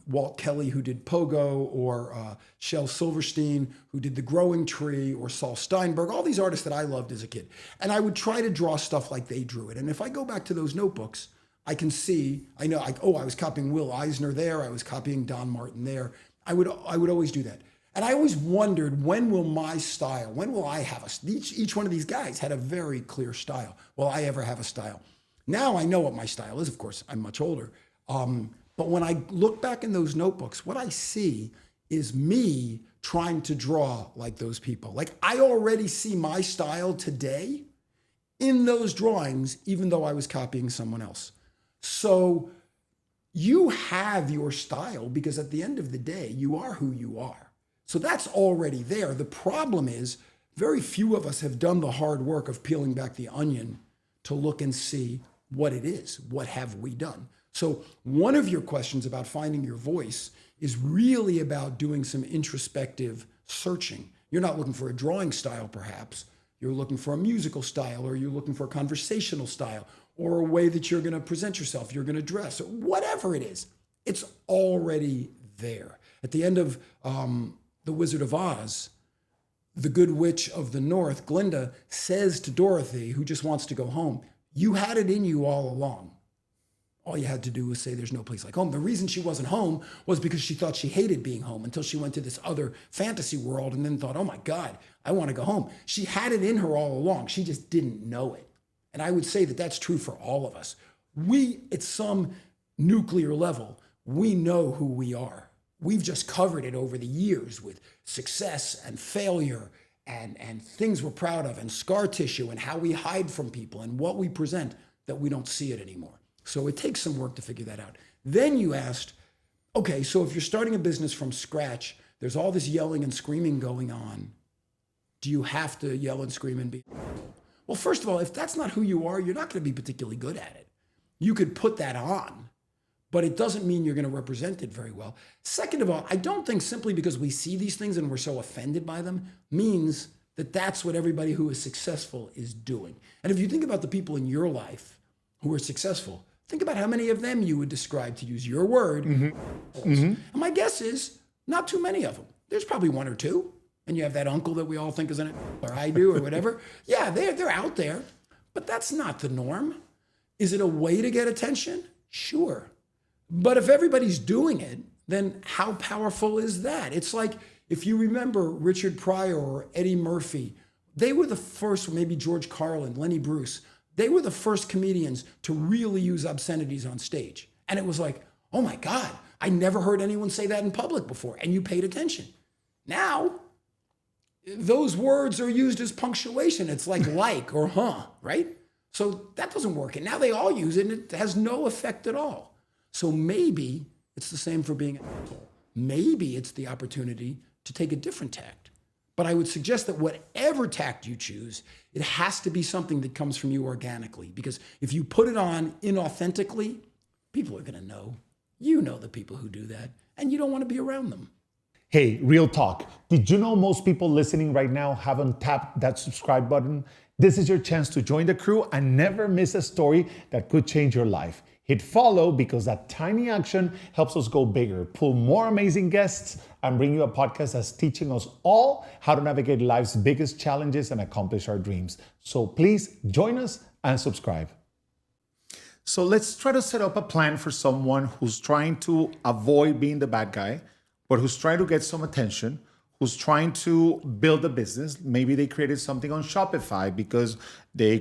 Walt Kelly, who did Pogo, or Shel Silverstein, who did The Growing Tree, or Saul Steinberg, all these artists that I loved as a kid. And I would try to draw stuff like they drew it. And if I go back to those notebooks, I can see, I was copying Will Eisner there, I was copying Don Martin there. I would always do that. And I always wondered, when will I have each one of these guys had a very clear style. Will I ever have a style? Now I know what my style is. Of course, I'm much older. But when I look back in those notebooks, what I see is me trying to draw like those people. Like, I already see my style today in those drawings, even though I was copying someone else. So you have your style, because at the end of the day, you are who you are. So that's already there. The problem is, very few of us have done the hard work of peeling back the onion to look and see what it is. What have we done? So one of your questions about finding your voice is really about doing some introspective searching. You're not looking for a drawing style, perhaps. You're looking for a musical style, or you're looking for a conversational style, or a way that you're going to present yourself, you're going to dress, or whatever it is. It's already there. At the end of The Wizard of Oz, the Good Witch of the North, Glinda, says to Dorothy, who just wants to go home, you had it in you all along. All you had to do was say there's no place like home. The reason she wasn't home was because she thought she hated being home, until she went to this other fantasy world and then thought, oh my God, I want to go home. She had it in her all along. She just didn't know it. And I would say that that's true for all of us. We, at some nuclear level, we know who we are. We've just covered it over the years with success and failure and things we're proud of, and scar tissue, and how we hide from people, and what we present, that we don't see it anymore. So it takes some work to figure that out. Then you asked, okay, so if you're starting a business from scratch, there's all this yelling and screaming going on. Do you have to yell and scream and be? Well, first of all, if that's not who you are, you're not going to be particularly good at it. You could put that on, but it doesn't mean you're going to represent it very well. Second of all, I don't think simply because we see these things and we're so offended by them means that that's what everybody who is successful is doing. And if you think about the people in your life who are successful, think about how many of them you would describe, to use your word. And my guess is not too many of them. There's probably 1 or 2. And you have that uncle that we all think is in it, or I do, or whatever. Yeah, they're out there, but that's not the norm. Is it a way to get attention? Sure. But if everybody's doing it, then how powerful is that? It's like, if you remember Richard Pryor or Eddie Murphy, they were the first, maybe George Carlin, Lenny Bruce, they were the first comedians to really use obscenities on stage. And it was like, oh my God, I never heard anyone say that in public before. And you paid attention. Now, those words are used as punctuation. It's like or huh, right? So that doesn't work. And now they all use it and it has no effect at all. So maybe it's the same for being an asshole. Maybe it's the opportunity to take a different tact. But I would suggest that whatever tact you choose, it has to be something that comes from you organically. Because if you put it on inauthentically, people are going to know. You know the people who do that, and you don't want to be around them. Hey, real talk. Did you know most people listening right now haven't tapped that subscribe button? This is your chance to join the crew and never miss a story that could change your life. Hit follow because that tiny action helps us go bigger, pull more amazing guests, and bring you a podcast that's teaching us all how to navigate life's biggest challenges and accomplish our dreams. So please join us and subscribe. So let's try to set up a plan for someone who's trying to avoid being the bad guy, but who's trying to get some attention, who's trying to build a business. Maybe they created something on Shopify because they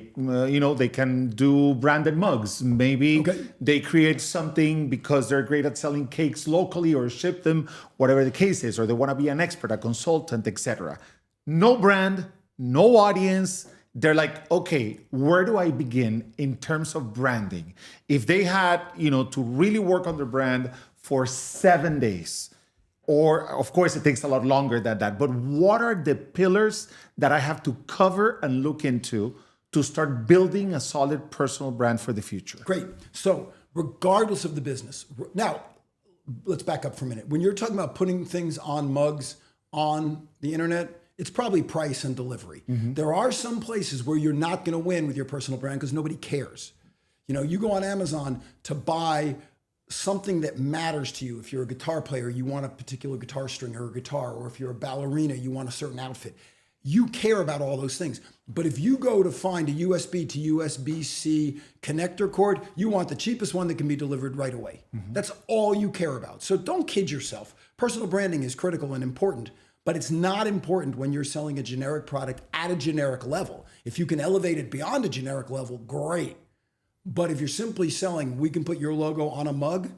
can do branded mugs. Maybe they create something because they're great at selling cakes locally or ship them, whatever the case is, or they want to be an expert, a consultant, etc. No brand, no audience. They're like, okay, where do I begin in terms of branding? If they had, to really work on their brand for 7 days, or of course it takes a lot longer than that, but what are the pillars that I have to cover and look into to start building a solid personal brand for the future? Great. So regardless of the business, now let's back up for a minute. When you're talking about putting things on mugs on the internet, it's probably price and delivery. Mm-hmm. There are some places where you're not going to win with your personal brand because nobody cares. You go on Amazon to buy something that matters to you. If you're a guitar player, you want a particular guitar string or a guitar, or if you're a ballerina, you want a certain outfit. You care about all those things. But if you go to find a USB to USB-C connector cord, you want the cheapest one that can be delivered right away. Mm-hmm. That's all you care about. So don't kid yourself. Personal branding is critical and important, but it's not important when you're selling a generic product at a generic level. If you can elevate it beyond a generic level, great. But if you're simply selling, we can put your logo on a mug,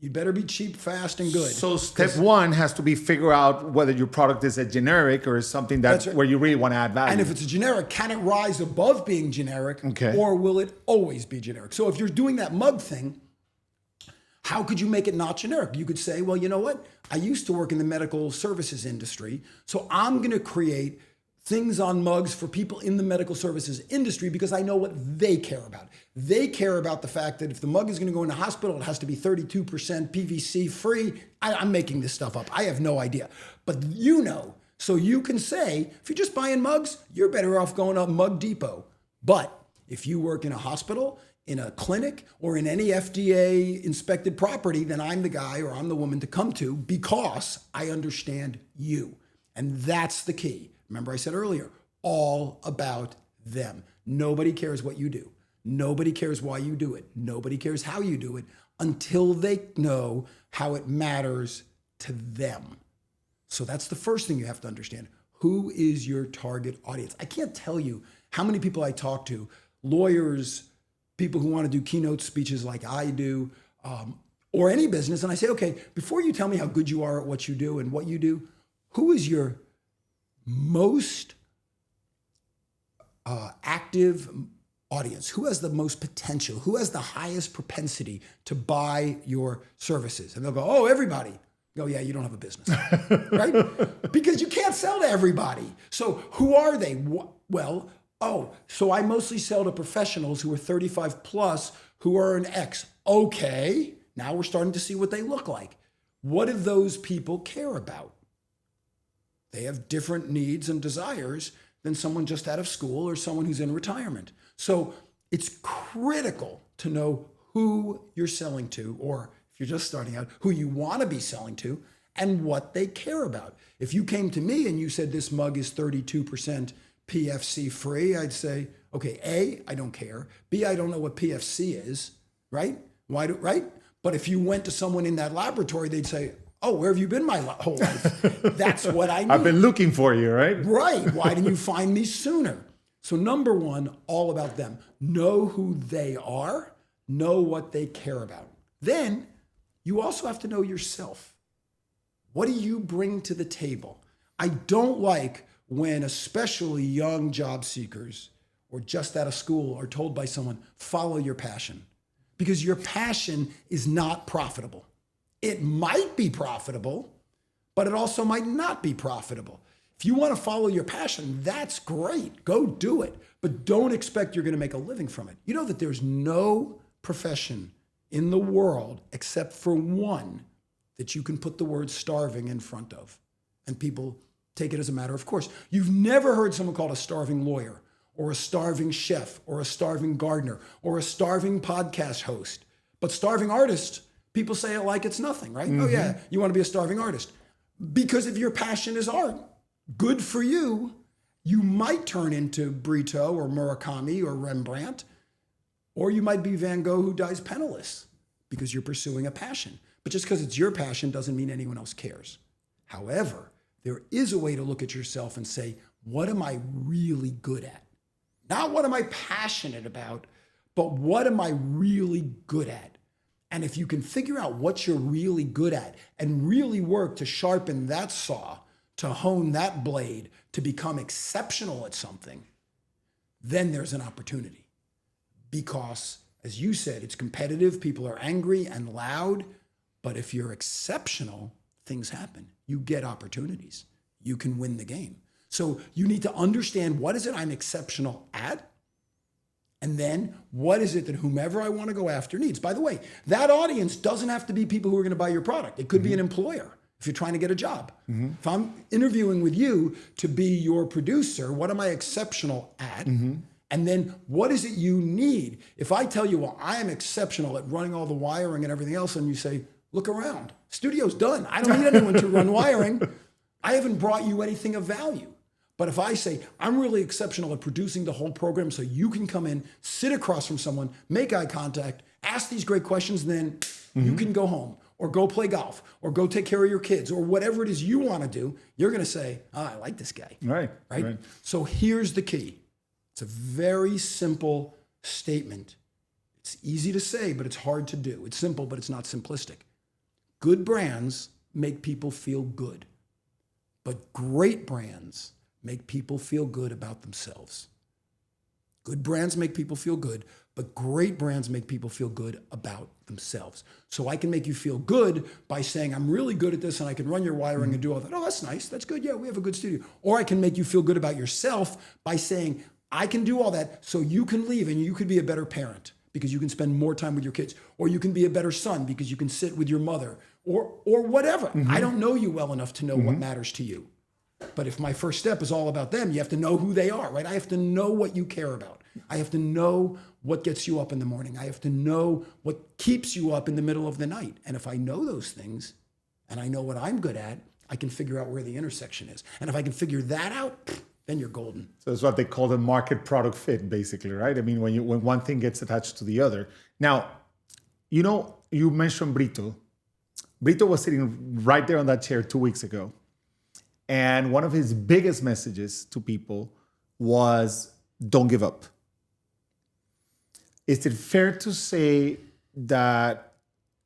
you better be cheap, fast, and good. So step one has to be figure out whether your product is a generic or is something that's right, where you really want to add value. And if it's a generic, can it rise above being generic? Okay. Or will it always be generic? So if you're doing that mug thing, how could you make it not generic? You could say, well, you know what? I used to work in the medical services industry, so I'm going to create things on mugs for people in the medical services industry because I know what they care about. They care about the fact that if the mug is going to go in a hospital, it has to be 32% PVC free. I'm making this stuff up. I have no idea. But so you can say, if you're just buying mugs, you're better off going to Mug Depot. But if you work in a hospital, in a clinic, or in any FDA inspected property, then I'm the guy or I'm the woman to come to because I understand you. And that's the key. Remember I said earlier, all about them. Nobody cares what you do. Nobody cares why you do it. Nobody cares how you do it until they know how it matters to them. So that's the first thing you have to understand. Who is your target audience? I can't tell you how many people I talk to, lawyers, people who want to do keynote speeches like I do, or any business. And I say, okay, before you tell me how good you are at what you do and what you do, who is your most active audience? Who has the most potential? Who has the highest propensity to buy your services? And they'll go, oh, everybody. Oh, yeah, you don't have a business, right? Because you can't sell to everybody. So who are they? Well, so I mostly sell to professionals who are 35 plus who are an X. Okay, now we're starting to see what they look like. What do those people care about? They have different needs and desires than someone just out of school or someone who's in retirement. So it's critical to know who you're selling to, or if you're just starting out, who you want to be selling to and what they care about. If you came to me and you said this mug is 32% PFC free, I'd say, okay, A, I don't care. B, I don't know what PFC is, right? Right? But if you went to someone in that laboratory, they'd say, oh, where have you been my whole life? That's what I need. I've been looking for you, right? Right. Why didn't you find me sooner? So number one, all about them. Know who they are. Know what they care about. Then you also have to know yourself. What do you bring to the table? I don't like when especially young job seekers or just out of school are told by someone, follow your passion. Because your passion is not profitable. It might be profitable, but it also might not be profitable. If you want to follow your passion, that's great. Go do it. But don't expect you're going to make a living from it. You know that there's no profession in the world except for one that you can put the word starving in front of. And people take it as a matter of course. You've never heard someone called a starving lawyer or a starving chef or a starving gardener or a starving podcast host. But starving artist, people say it like it's nothing, right? Oh yeah, you want to be a starving artist. Because if your passion is art, good for you. You might turn into Brito or Murakami or Rembrandt, or you might be Van Gogh who dies penniless because you're pursuing a passion. But just because it's your passion doesn't mean anyone else cares. However, there is a way to look at yourself and say, what am I really good at? Not what am I passionate about, but what am I really good at? And if you can figure out what you're really good at and really work to sharpen that saw, to hone that blade, to become exceptional at something, then there's an opportunity. Because, as you said, it's competitive, people are angry and loud, but if you're exceptional, things happen. You get opportunities. You can win the game. So you need to understand, what is it I'm exceptional at? And then what is it that whomever I want to go after needs? By the way, that audience doesn't have to be people who are going to buy your product. It could be an employer if you're trying to get a job. If I'm interviewing with you to be your producer, what am I exceptional at? And then what is it you need? If I tell you, well, I am exceptional at running all the wiring and everything else, and you say, look around, studio's done. I don't need anyone to run wiring. I haven't brought you anything of value. But if I say, I'm really exceptional at producing the whole program so you can come in, sit across from someone, make eye contact, ask these great questions, then you can go home or go play golf or go take care of your kids or whatever it is you want to do, you're going to say, oh, I like this guy. Right. So here's the key. It's a very simple statement. It's easy to say, but it's hard to do. It's simple, but it's not simplistic. Good brands make people feel good, but great brands make people feel good about themselves. Good brands make people feel good, but great brands make people feel good about themselves. So I can make you feel good by saying, I'm really good at this and I can run your wiring and do all that. Oh, that's nice. That's good. Yeah, we have a good studio. Or I can make you feel good about yourself by saying, I can do all that so you can leave and you could be a better parent because you can spend more time with your kids. Or you can be a better son because you can sit with your mother or whatever. I don't know you well enough to know what matters to you. But if my first step is all about them, you have to know who they are, right? I have to know what you care about. I have to know what gets you up in the morning. I have to know what keeps you up in the middle of the night. And if I know those things and I know what I'm good at, I can figure out where the intersection is. And if I can figure that out, then you're golden. So it's what they call the market product fit, basically, right? I mean, when one thing gets attached to the other. Now, you mentioned Brito. Brito was sitting right there on that chair 2 weeks ago. And one of his biggest messages to people was, don't give up. Is it fair to say that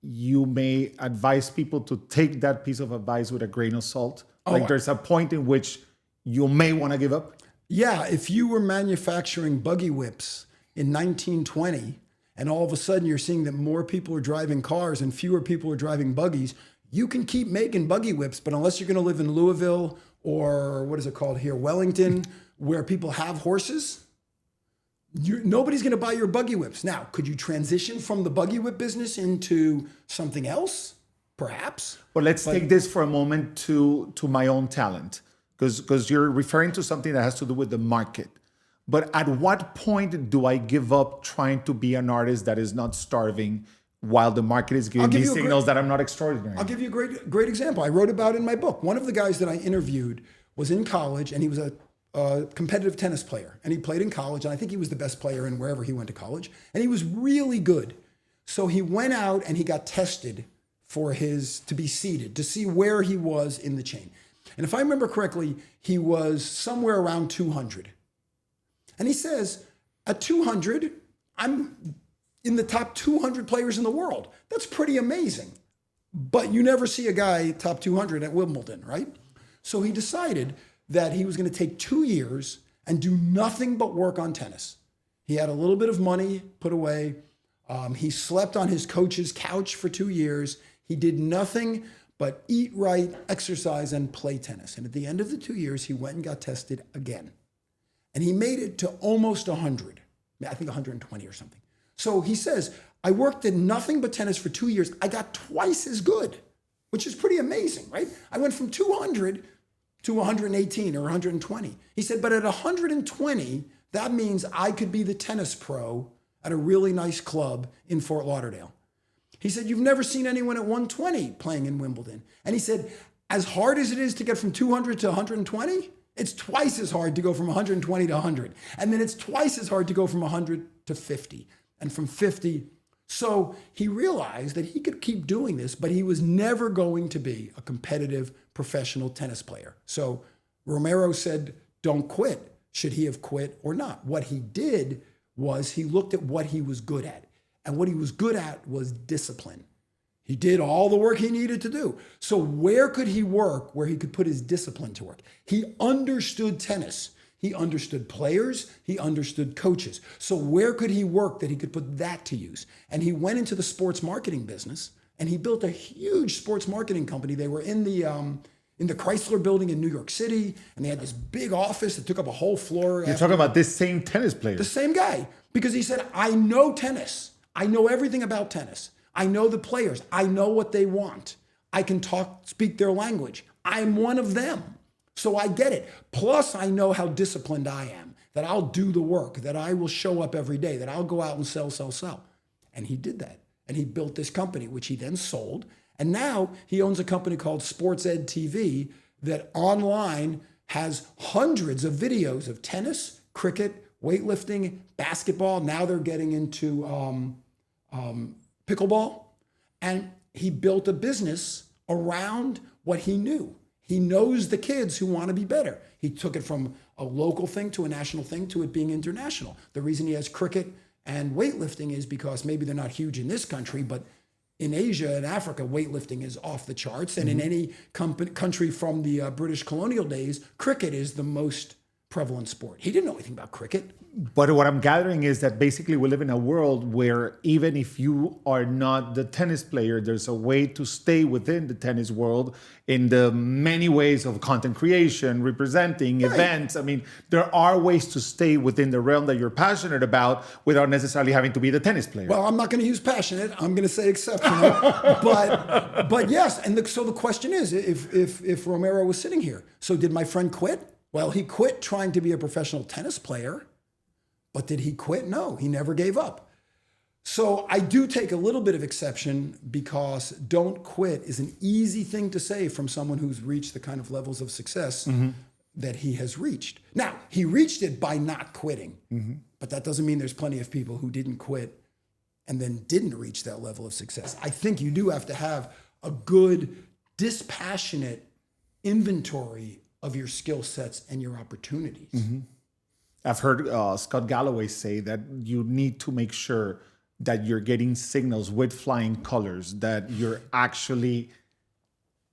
you may advise people to take that piece of advice with a grain of salt? Like there's a point in which you may want to give up? Yeah, if you were manufacturing buggy whips in 1920, and all of a sudden you're seeing that more people are driving cars and fewer people are driving buggies, you can keep making buggy whips, but unless you're going to live in Louisville or what is it called here, Wellington, where people have horses, nobody's going to buy your buggy whips. Now, could you transition from the buggy whip business into something else? Perhaps. But let's take this for a moment to my own talent, because you're referring to something that has to do with the market. But at what point do I give up trying to be an artist that is not starving while the market is giving me signals that I'm not extraordinary? I'll give you a great example. I wrote about it in my book. One of the guys that I interviewed was in college, and he was a competitive tennis player. And he played in college, and I think he was the best player in wherever he went to college. And he was really good. So he went out and he got tested to be seeded, to see where he was in the chain. And if I remember correctly, he was somewhere around 200. And he says, at 200, I'm in the top 200 players in the world. That's pretty amazing. But you never see a guy top 200 at Wimbledon, right? So he decided that he was going to take 2 years and do nothing but work on tennis. He had a little bit of money put away. He slept on his coach's couch for 2 years. He did nothing but eat right, exercise, and play tennis. And at the end of the 2 years, he went and got tested again. And he made it to almost 100. I think 120 or something. So he says, I worked at nothing but tennis for 2 years. I got twice as good, which is pretty amazing, right? I went from 200 to 118 or 120. He said, but at 120, that means I could be the tennis pro at a really nice club in Fort Lauderdale. He said, you've never seen anyone at 120 playing in Wimbledon. And he said, as hard as it is to get from 200 to 120, it's twice as hard to go from 120 to 100. And then it's twice as hard to go from 100 to 50 and from 50. So he realized that he could keep doing this, but he was never going to be a competitive professional tennis player. So Romero said, don't quit. Should he have quit or not? What he did was he looked at what he was good at. And what he was good at was discipline. He did all the work he needed to do. So where could he work where he could put his discipline to work? He understood tennis. He understood players. He understood coaches. So where could he work that he could put that to use? And he went into the sports marketing business and he built a huge sports marketing company. They were in the Chrysler building in New York City, and they had this big office that took up a whole floor. You're talking about this same tennis player. The same guy. Because he said, I know tennis. I know everything about tennis. I know the players. I know what they want. I can speak their language. I'm one of them. So I get it. Plus, I know how disciplined I am, that I'll do the work, that I will show up every day, that I'll go out and sell. And he did that. And he built this company, which he then sold. And now he owns a company called Sports Ed TV that online has hundreds of videos of tennis, cricket, weightlifting, basketball. Now they're getting into pickleball. And he built a business around what he knew. He knows the kids who want to be better. He took it from a local thing to a national thing to it being international. The reason he has cricket and weightlifting is because maybe they're not huge in this country, but in Asia and Africa, weightlifting is off the charts. And in any country from the British colonial days, cricket is the most prevalent sport. He didn't know anything about cricket. But what I'm gathering is that basically we live in a world where even if you are not the tennis player, there's a way to stay within the tennis world in the many ways of content creation, representing events. I mean, there are ways to stay within the realm that you're passionate about without necessarily having to be the tennis player. Well, I'm not going to use passionate. I'm going to say exceptional. but yes. And so the question is, if Romero was sitting here, so did my friend quit? Well, he quit trying to be a professional tennis player. But did he quit? No, he never gave up. So I do take a little bit of exception because don't quit is an easy thing to say from someone who's reached the kind of levels of success that he has reached. Now, he reached it by not quitting, but that doesn't mean there's plenty of people who didn't quit and then didn't reach that level of success. I think you do have to have a good, dispassionate inventory of your skill sets and your opportunities. I've heard Scott Galloway say that you need to make sure that you're getting signals with flying colors, that you're actually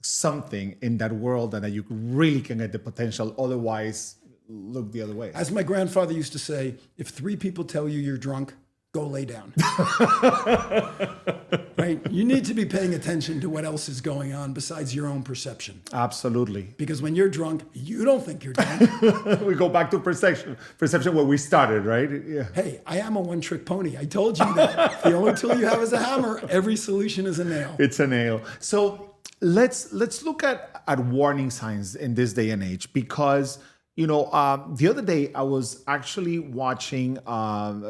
something in that world and that you really can get the potential. Otherwise, look the other way. As my grandfather used to say, if 3 people tell you you're drunk, go lay down. Right? You need to be paying attention to what else is going on besides your own perception. Absolutely. Because when you're drunk, you don't think you're drunk. We go back to perception where we started, right? Yeah. Hey, I am a one-trick pony. I told you that. The only tool you have is a hammer. Every solution is a nail. It's a nail. So let's look at warning signs in this day and age, because the other day I was actually watching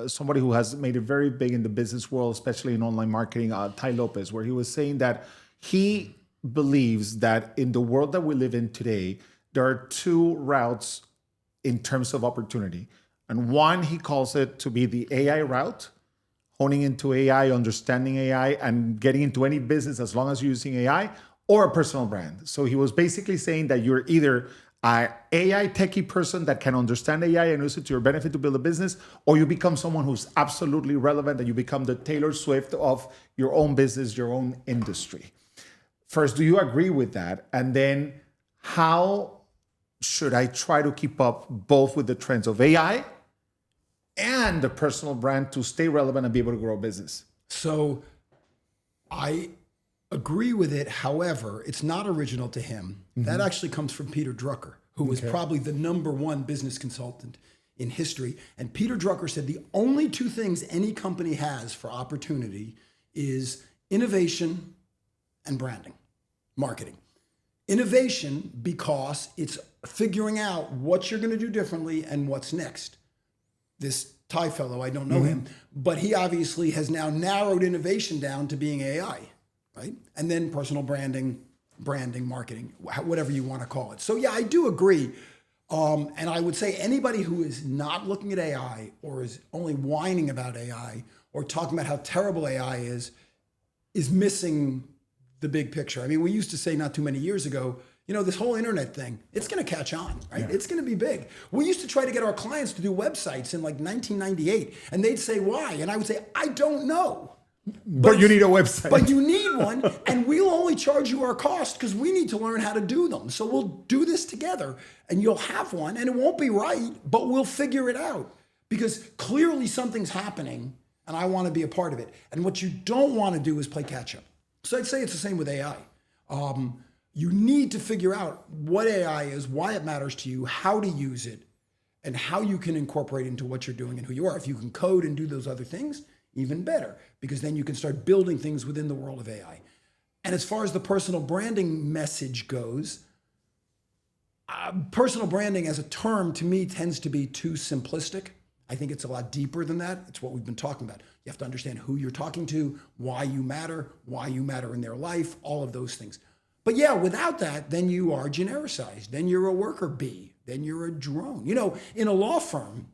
somebody who has made it very big in the business world, especially in online marketing, Ty Lopez, where he was saying that he believes that in the world that we live in today, there are 2 routes in terms of opportunity. And one, he calls it to be the AI route, honing into AI, understanding AI, and getting into any business as long as you're using AI, or a personal brand. So he was basically saying that you're either an AI techie person that can understand AI and use it to your benefit to build a business, or you become someone who's absolutely relevant and you become the Taylor Swift of your own business, your own industry. First, do you agree with that? And then how should I try to keep up both with the trends of AI and the personal brand to stay relevant and be able to grow a business? So I agree with it. However, it's not original to him. That actually comes from Peter Drucker, who was probably the #1 business consultant in history. And Peter Drucker said the only two things any company has for opportunity is innovation and branding, marketing. Innovation, because it's figuring out what you're going to do differently and what's next. This Thai fellow, I don't know him, but he obviously has now narrowed innovation down to being AI, right? And then personal branding, marketing, whatever you want to call it. So yeah, I do agree. And I would say anybody who is not looking at AI or is only whining about AI or talking about how terrible AI is missing the big picture. I mean, we used to say not too many years ago, this whole internet thing, it's going to catch on, right? Yeah. It's going to be big. We used to try to get our clients to do websites in like 1998, and they'd say, why? And I would say, I don't know. But you need a website. But you need one, and we'll only charge you our cost because we need to learn how to do them. So we'll do this together, and you'll have one, and it won't be right, but we'll figure it out. Because clearly something's happening, and I want to be a part of it. And what you don't want to do is play catch up. So I'd say it's the same with AI. You need to figure out what AI is, why it matters to you, how to use it, and how you can incorporate it into what you're doing and who you are. If you can code and do those other things, even better, because then you can start building things within the world of AI. And as far as the personal branding message goes, personal branding as a term to me tends to be too simplistic. I think it's a lot deeper than that. It's what we've been talking about. You have to understand who you're talking to, why you matter in their life, all of those things. But yeah, without that, then you are genericized. Then you're a worker bee. Then you're a drone. In a law firm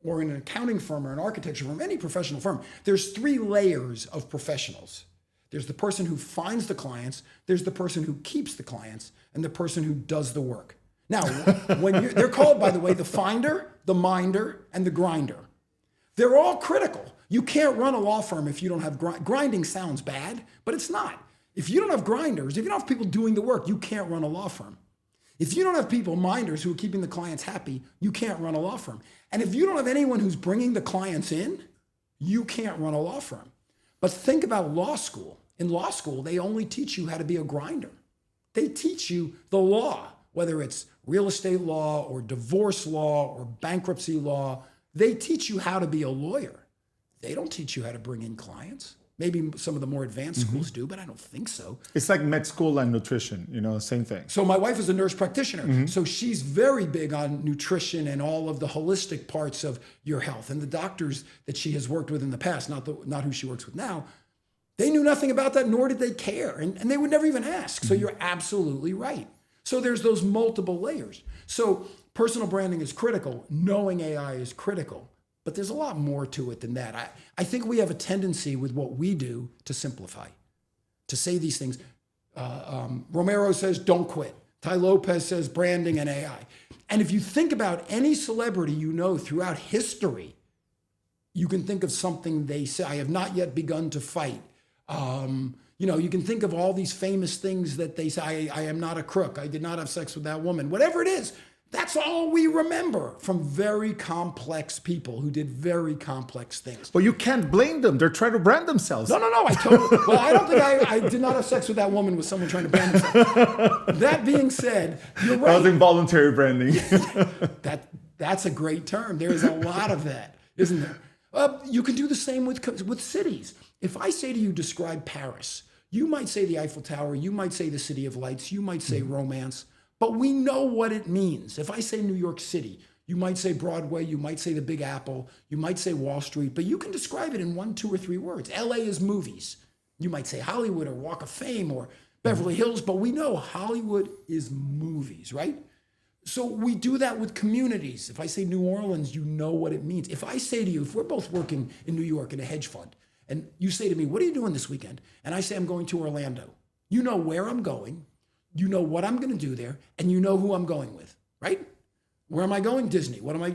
or in an accounting firm or an architecture firm, any professional firm, there's 3 layers of professionals. There's the person who finds the clients, there's the person who keeps the clients, and the person who does the work. Now, they're called, by the way, the finder, the minder, and the grinder. They're all critical. You can't run a law firm if you don't have grinding. Sounds bad, but it's not. If you don't have grinders, if you don't have people doing the work, you can't run a law firm. If you don't have people, minders, who are keeping the clients happy, you can't run a law firm. And if you don't have anyone who's bringing the clients in, you can't run a law firm. But think about law school. In law school, they only teach you how to be a grinder. They teach you the law, whether it's real estate law or divorce law or bankruptcy law. They teach you how to be a lawyer. They don't teach you how to bring in clients. Maybe some of the more advanced schools do, but I don't think so. It's like med school and nutrition, same thing. So my wife is a nurse practitioner. So she's very big on nutrition and all of the holistic parts of your health. And the doctors that she has worked with in the past, not who she works with now, they knew nothing about that, nor did they care. And they would never even ask. So you're absolutely right. So there's those multiple layers. So personal branding is critical. Knowing AI is critical. But there's a lot more to it than that. I think we have a tendency with what we do to simplify, to say these things. Romero says, don't quit. Tai Lopez says, branding and AI. And if you think about any celebrity throughout history, you can think of something they say. I have not yet begun to fight. You can think of all these famous things that they say. I am not a crook. I did not have sex with that woman. Whatever it is. That's all we remember from very complex people who did very complex things. Well, you can't blame them. They're trying to brand themselves. No. I don't think I did not have sex with that woman with someone trying to brand themselves. That being said, you're right. That was involuntary branding. That's a great term. There is a lot of that, isn't there? You can do the same with cities. If I say to you, describe Paris, you might say the Eiffel Tower, you might say the City of Lights, you might say romance. But we know what it means. If I say New York City, you might say Broadway, you might say the Big Apple, you might say Wall Street, but you can describe it in 1, 2, or 3 words. LA is movies. You might say Hollywood or Walk of Fame or Beverly Hills, but we know Hollywood is movies, right? So we do that with communities. If I say New Orleans, you know what it means. If I say to you, if we're both working in New York in a hedge fund, and you say to me, what are you doing this weekend? And I say, I'm going to Orlando. You know where I'm going. You know what I'm going to do there, and you know who I'm going with, right? Where am I going? Disney. What am I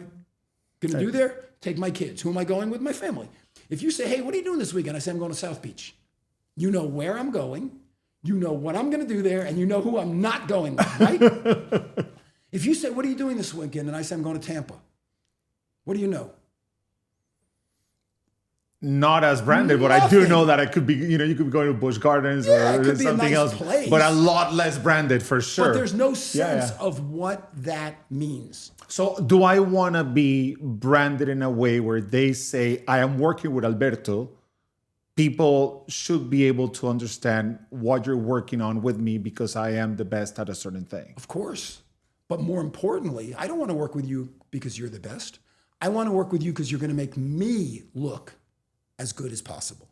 going to do there? Take my kids. Who am I going with? My family. If you say, hey, what are you doing this weekend? I say, I'm going to South Beach. You know where I'm going. You know what I'm going to do there, and you know who I'm not going with, right? If you say, what are you doing this weekend? And I say, I'm going to Tampa. What do you know? Not as branded, but I do know that I could be, you could be going to Busch Gardens Yeah, it or could be a something nice else, place. but a lot less branded for sure. But there's no sense yeah. of what that means. So do I want to be branded in a way where they say, I am working with Alberto? People should be able to understand what you're working on with me because I am the best at a certain thing. Of course. But more importantly, I don't want to work with you because you're the best. I want to work with you because you're going to make me look as good as possible.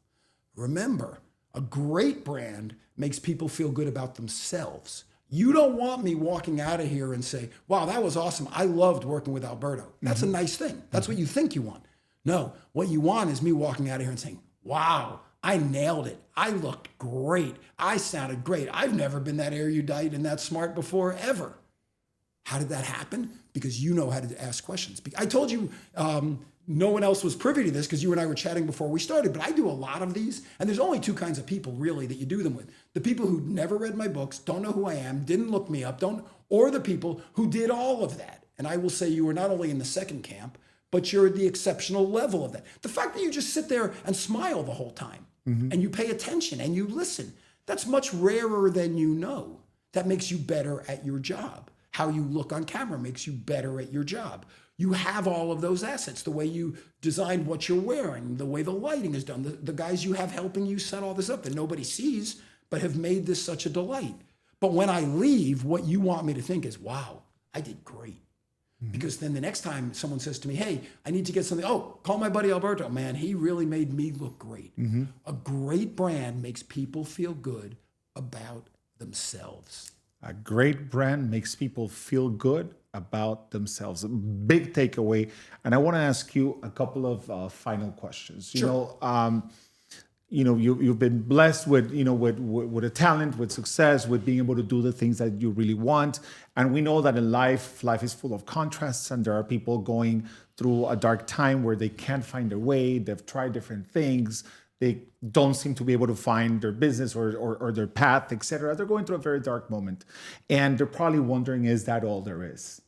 Remember, a great brand makes people feel good about themselves. You don't want me walking out of here and say, wow, that was awesome. I loved working with Alberto. That's a nice thing. That's what you think you want. No, what you want is me walking out of here and saying, wow, I nailed it. I looked great. I sounded great. I've never been that erudite and that smart before, ever. How did that happen? Because you know how to ask questions. I told you no one else was privy to this because you and I were chatting before we started, but I do a lot of these. And there's only two kinds of people really that you do them with. The people who never read my books, don't know who I am, didn't look me up, or the people who did all of that. And I will say you are not only in the second camp, but you're at the exceptional level of that. The fact that you just sit there and smile the whole time and you pay attention and you listen, that's much rarer than you know. That makes you better at your job. How you look on camera makes you better at your job. You have all of those assets, the way you designed what you're wearing, the way the lighting is done, the guys you have helping you set all this up that nobody sees, but have made this such a delight. But when I leave, what you want me to think is, wow, I did great. Because then the next time someone says to me, hey, I need to get something, oh, call my buddy Alberto. Man, he really made me look great. A great brand makes people feel good about themselves. A great brand makes people feel good about themselves. A big takeaway. And I want to ask you a couple of final questions. Sure. You've been blessed with a talent, with success, with being able to do the things that you really want. And we know that in life is full of contrasts, and there are people going through a dark time where they can't find their way. They've tried different things. They don't seem to be able to find their business or their path, etc. They're going through a very dark moment. And they're probably wondering, is that all there is?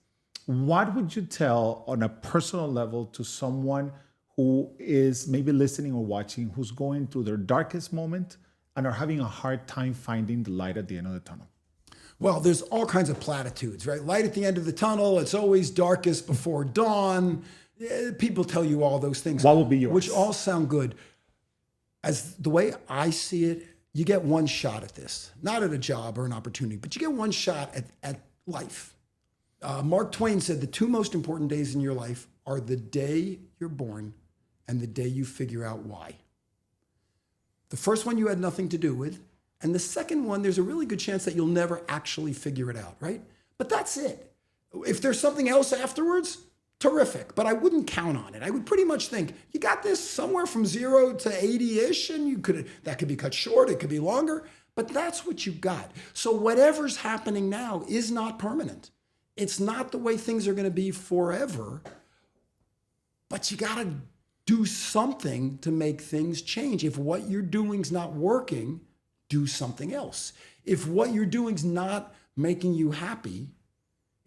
What would you tell on a personal level to someone who is maybe listening or watching, who's going through their darkest moment and are having a hard time finding the light at the end of the tunnel? Well, there's all kinds of platitudes, right? Light at the end of the tunnel. It's always darkest before dawn. People tell you all those things. What will be yours? Which all sound good. As the way I see it, you get one shot at this, not at a job or an opportunity, but you get one shot at life. Mark Twain said the two most important days in your life are the day you're born and the day you figure out why. The first one you had nothing to do with, and the second one, there's a really good chance that you'll never actually figure it out, right? But that's it. If there's something else afterwards, terrific, but I wouldn't count on it. I would pretty much think, you got this somewhere from 0 to 80-ish, and that could be cut short, it could be longer, but that's what you got. So whatever's happening now is not permanent. It's not the way things are going to be forever, but you got to do something to make things change. If what you're doing's not working, do something else. If what you're doing's not making you happy,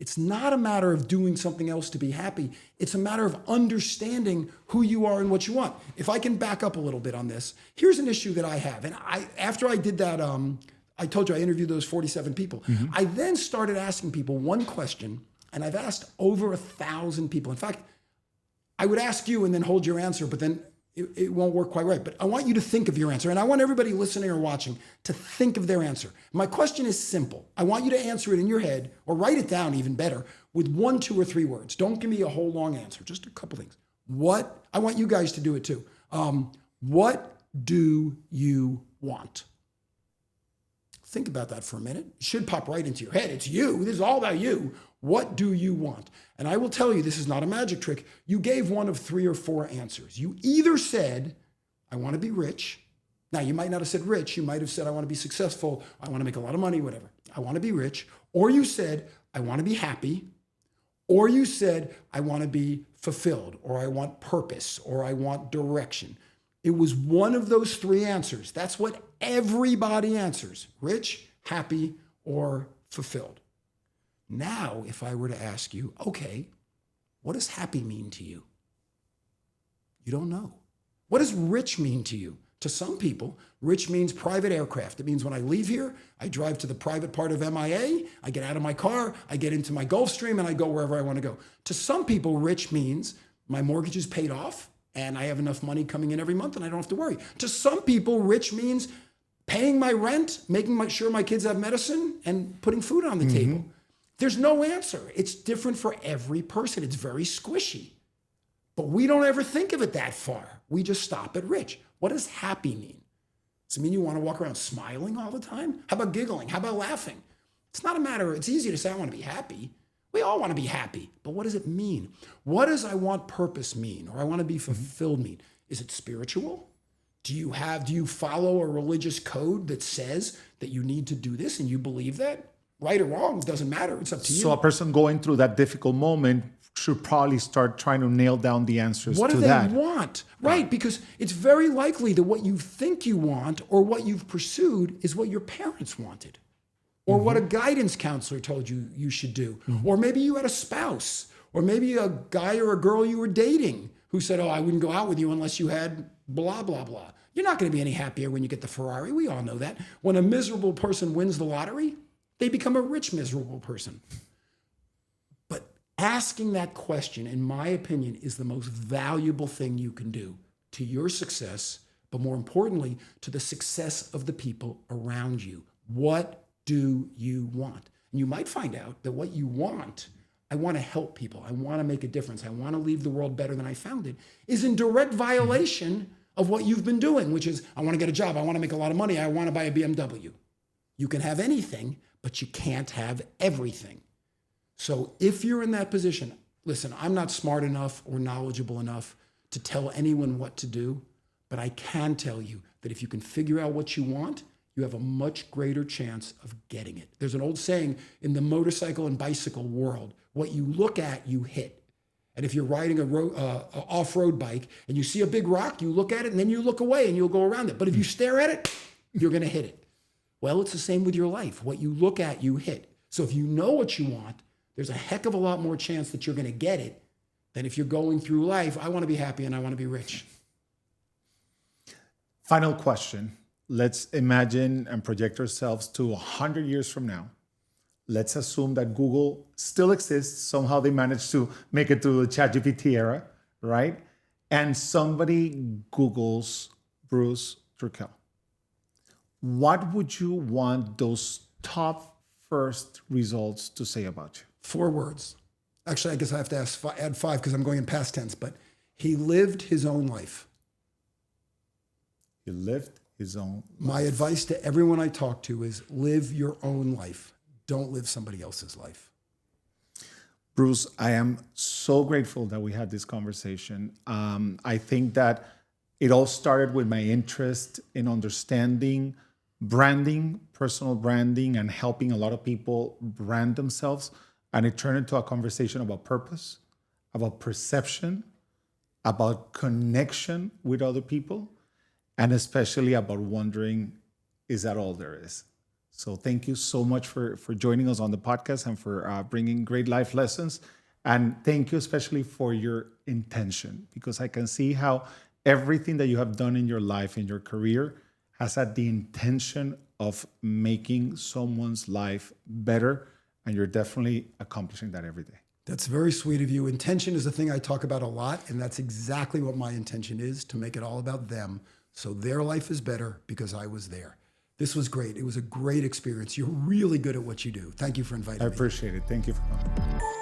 it's not a matter of doing something else to be happy. It's a matter of understanding who you are and what you want. If I can back up a little bit on this, here's an issue that I have. And after I did that, I told you I interviewed those 47 people. I then started asking people one question, and I've asked over 1,000 people. In fact, I would ask you and then hold your answer, but then it won't work quite right. But I want you to think of your answer. And I want everybody listening or watching to think of their answer. My question is simple. I want you to answer it in your head, or write it down even better, with 1, 2, or 3 words. Don't give me a whole long answer, just a couple things. I want you guys to do it too. What do you want? Think about that for a minute. It should pop right into your head. It's you. This is all about you. What do you want? And I will tell you, this is not a magic trick. You gave one of 3 or 4 answers. You either said, I want to be rich. Now, you might not have said rich. You might have said, I want to be successful. I want to make a lot of money, whatever. I want to be rich. Or you said, I want to be happy. Or you said, I want to be fulfilled, or I want purpose, or I want direction. It was one of those 3 answers. That's what everybody answers: rich, happy, or fulfilled. Now, if I were to ask you, okay, what does happy mean to you? You don't know. What does rich mean to you? To some people, rich means private aircraft. It means when I leave here, I drive to the private part of MIA, I get out of my car, I get into my Gulfstream, and I go wherever I want to go. To some people, rich means my mortgage is paid off, and I have enough money coming in every month, and I don't have to worry. To some people, rich means paying my rent, making sure my kids have medicine, and putting food on the table. There's no answer. It's different for every person. It's very squishy. But we don't ever think of it that far. We just stop at rich. What does happy mean? Does it mean you want to walk around smiling all the time? How about giggling? How about laughing? It's not a matter, it's easy to say I want to be happy. We all want to be happy. But what does it mean? What does I want purpose mean? Or I want to be fulfilled mean? Is it spiritual? Do you follow a religious code that says that you need to do this and you believe that? Right or wrong, it doesn't matter. It's up to you. So a person going through that difficult moment should probably start trying to nail down the answers what to do that. they want? Right, because it's very likely that what you think you want or what you've pursued is what your parents wanted or what a guidance counselor told you you should do. Or maybe you had a spouse or maybe a guy or a girl you were dating who said, oh, I wouldn't go out with you unless you had blah, blah, blah. You're not going to be any happier when you get the Ferrari. We all know that. When a miserable person wins the lottery, they become a rich, miserable person. But asking that question, in my opinion, is the most valuable thing you can do to your success, but more importantly, to the success of the people around you. What do you want? And you might find out that what you want, I want to help people, I want to make a difference, I want to leave the world better than I found it, is in direct violation of what you've been doing, which is, I want to get a job, I want to make a lot of money, I want to buy a BMW. You can have anything, but you can't have everything. So if you're in that position, listen, I'm not smart enough or knowledgeable enough to tell anyone what to do, but I can tell you that if you can figure out what you want, you have a much greater chance of getting it. There's an old saying in the motorcycle and bicycle world, what you look at, you hit. And if you're riding a off-road bike and you see a big rock, you look at it and then you look away and you'll go around it. But if you stare at it, you're going to hit it. Well, it's the same with your life. What you look at, you hit. So if you know what you want, there's a heck of a lot more chance that you're going to get it than if you're going through life, I want to be happy and I want to be rich. Final question. Let's imagine and project ourselves to 100 years from now. Let's assume that Google still exists. Somehow they managed to make it to the ChatGPT era, right? And somebody Googles Bruce Turkel. What would you want those top first results to say about you? 4 words. Actually, I guess I have to add 5 because I'm going in past tense, but he lived his own life. He lived his own life. My advice to everyone I talk to is live your own life. Don't live somebody else's life. Bruce, I am so grateful that we had this conversation. I think that it all started with my interest in understanding branding, personal branding, and helping a lot of people brand themselves. And it turned into a conversation about purpose, about perception, about connection with other people, and especially about wondering, is that all there is? So thank you so much for joining us on the podcast and for bringing great life lessons. And thank you especially for your intention, because I can see how everything that you have done in your life, in your career, has had the intention of making someone's life better. And you're definitely accomplishing that every day. That's very sweet of you. Intention is a thing I talk about a lot. And that's exactly what my intention is, to make it all about them. So their life is better because I was there. This was great. It was a great experience. You're really good at what you do. Thank you for inviting me. I appreciate it. Thank you for coming.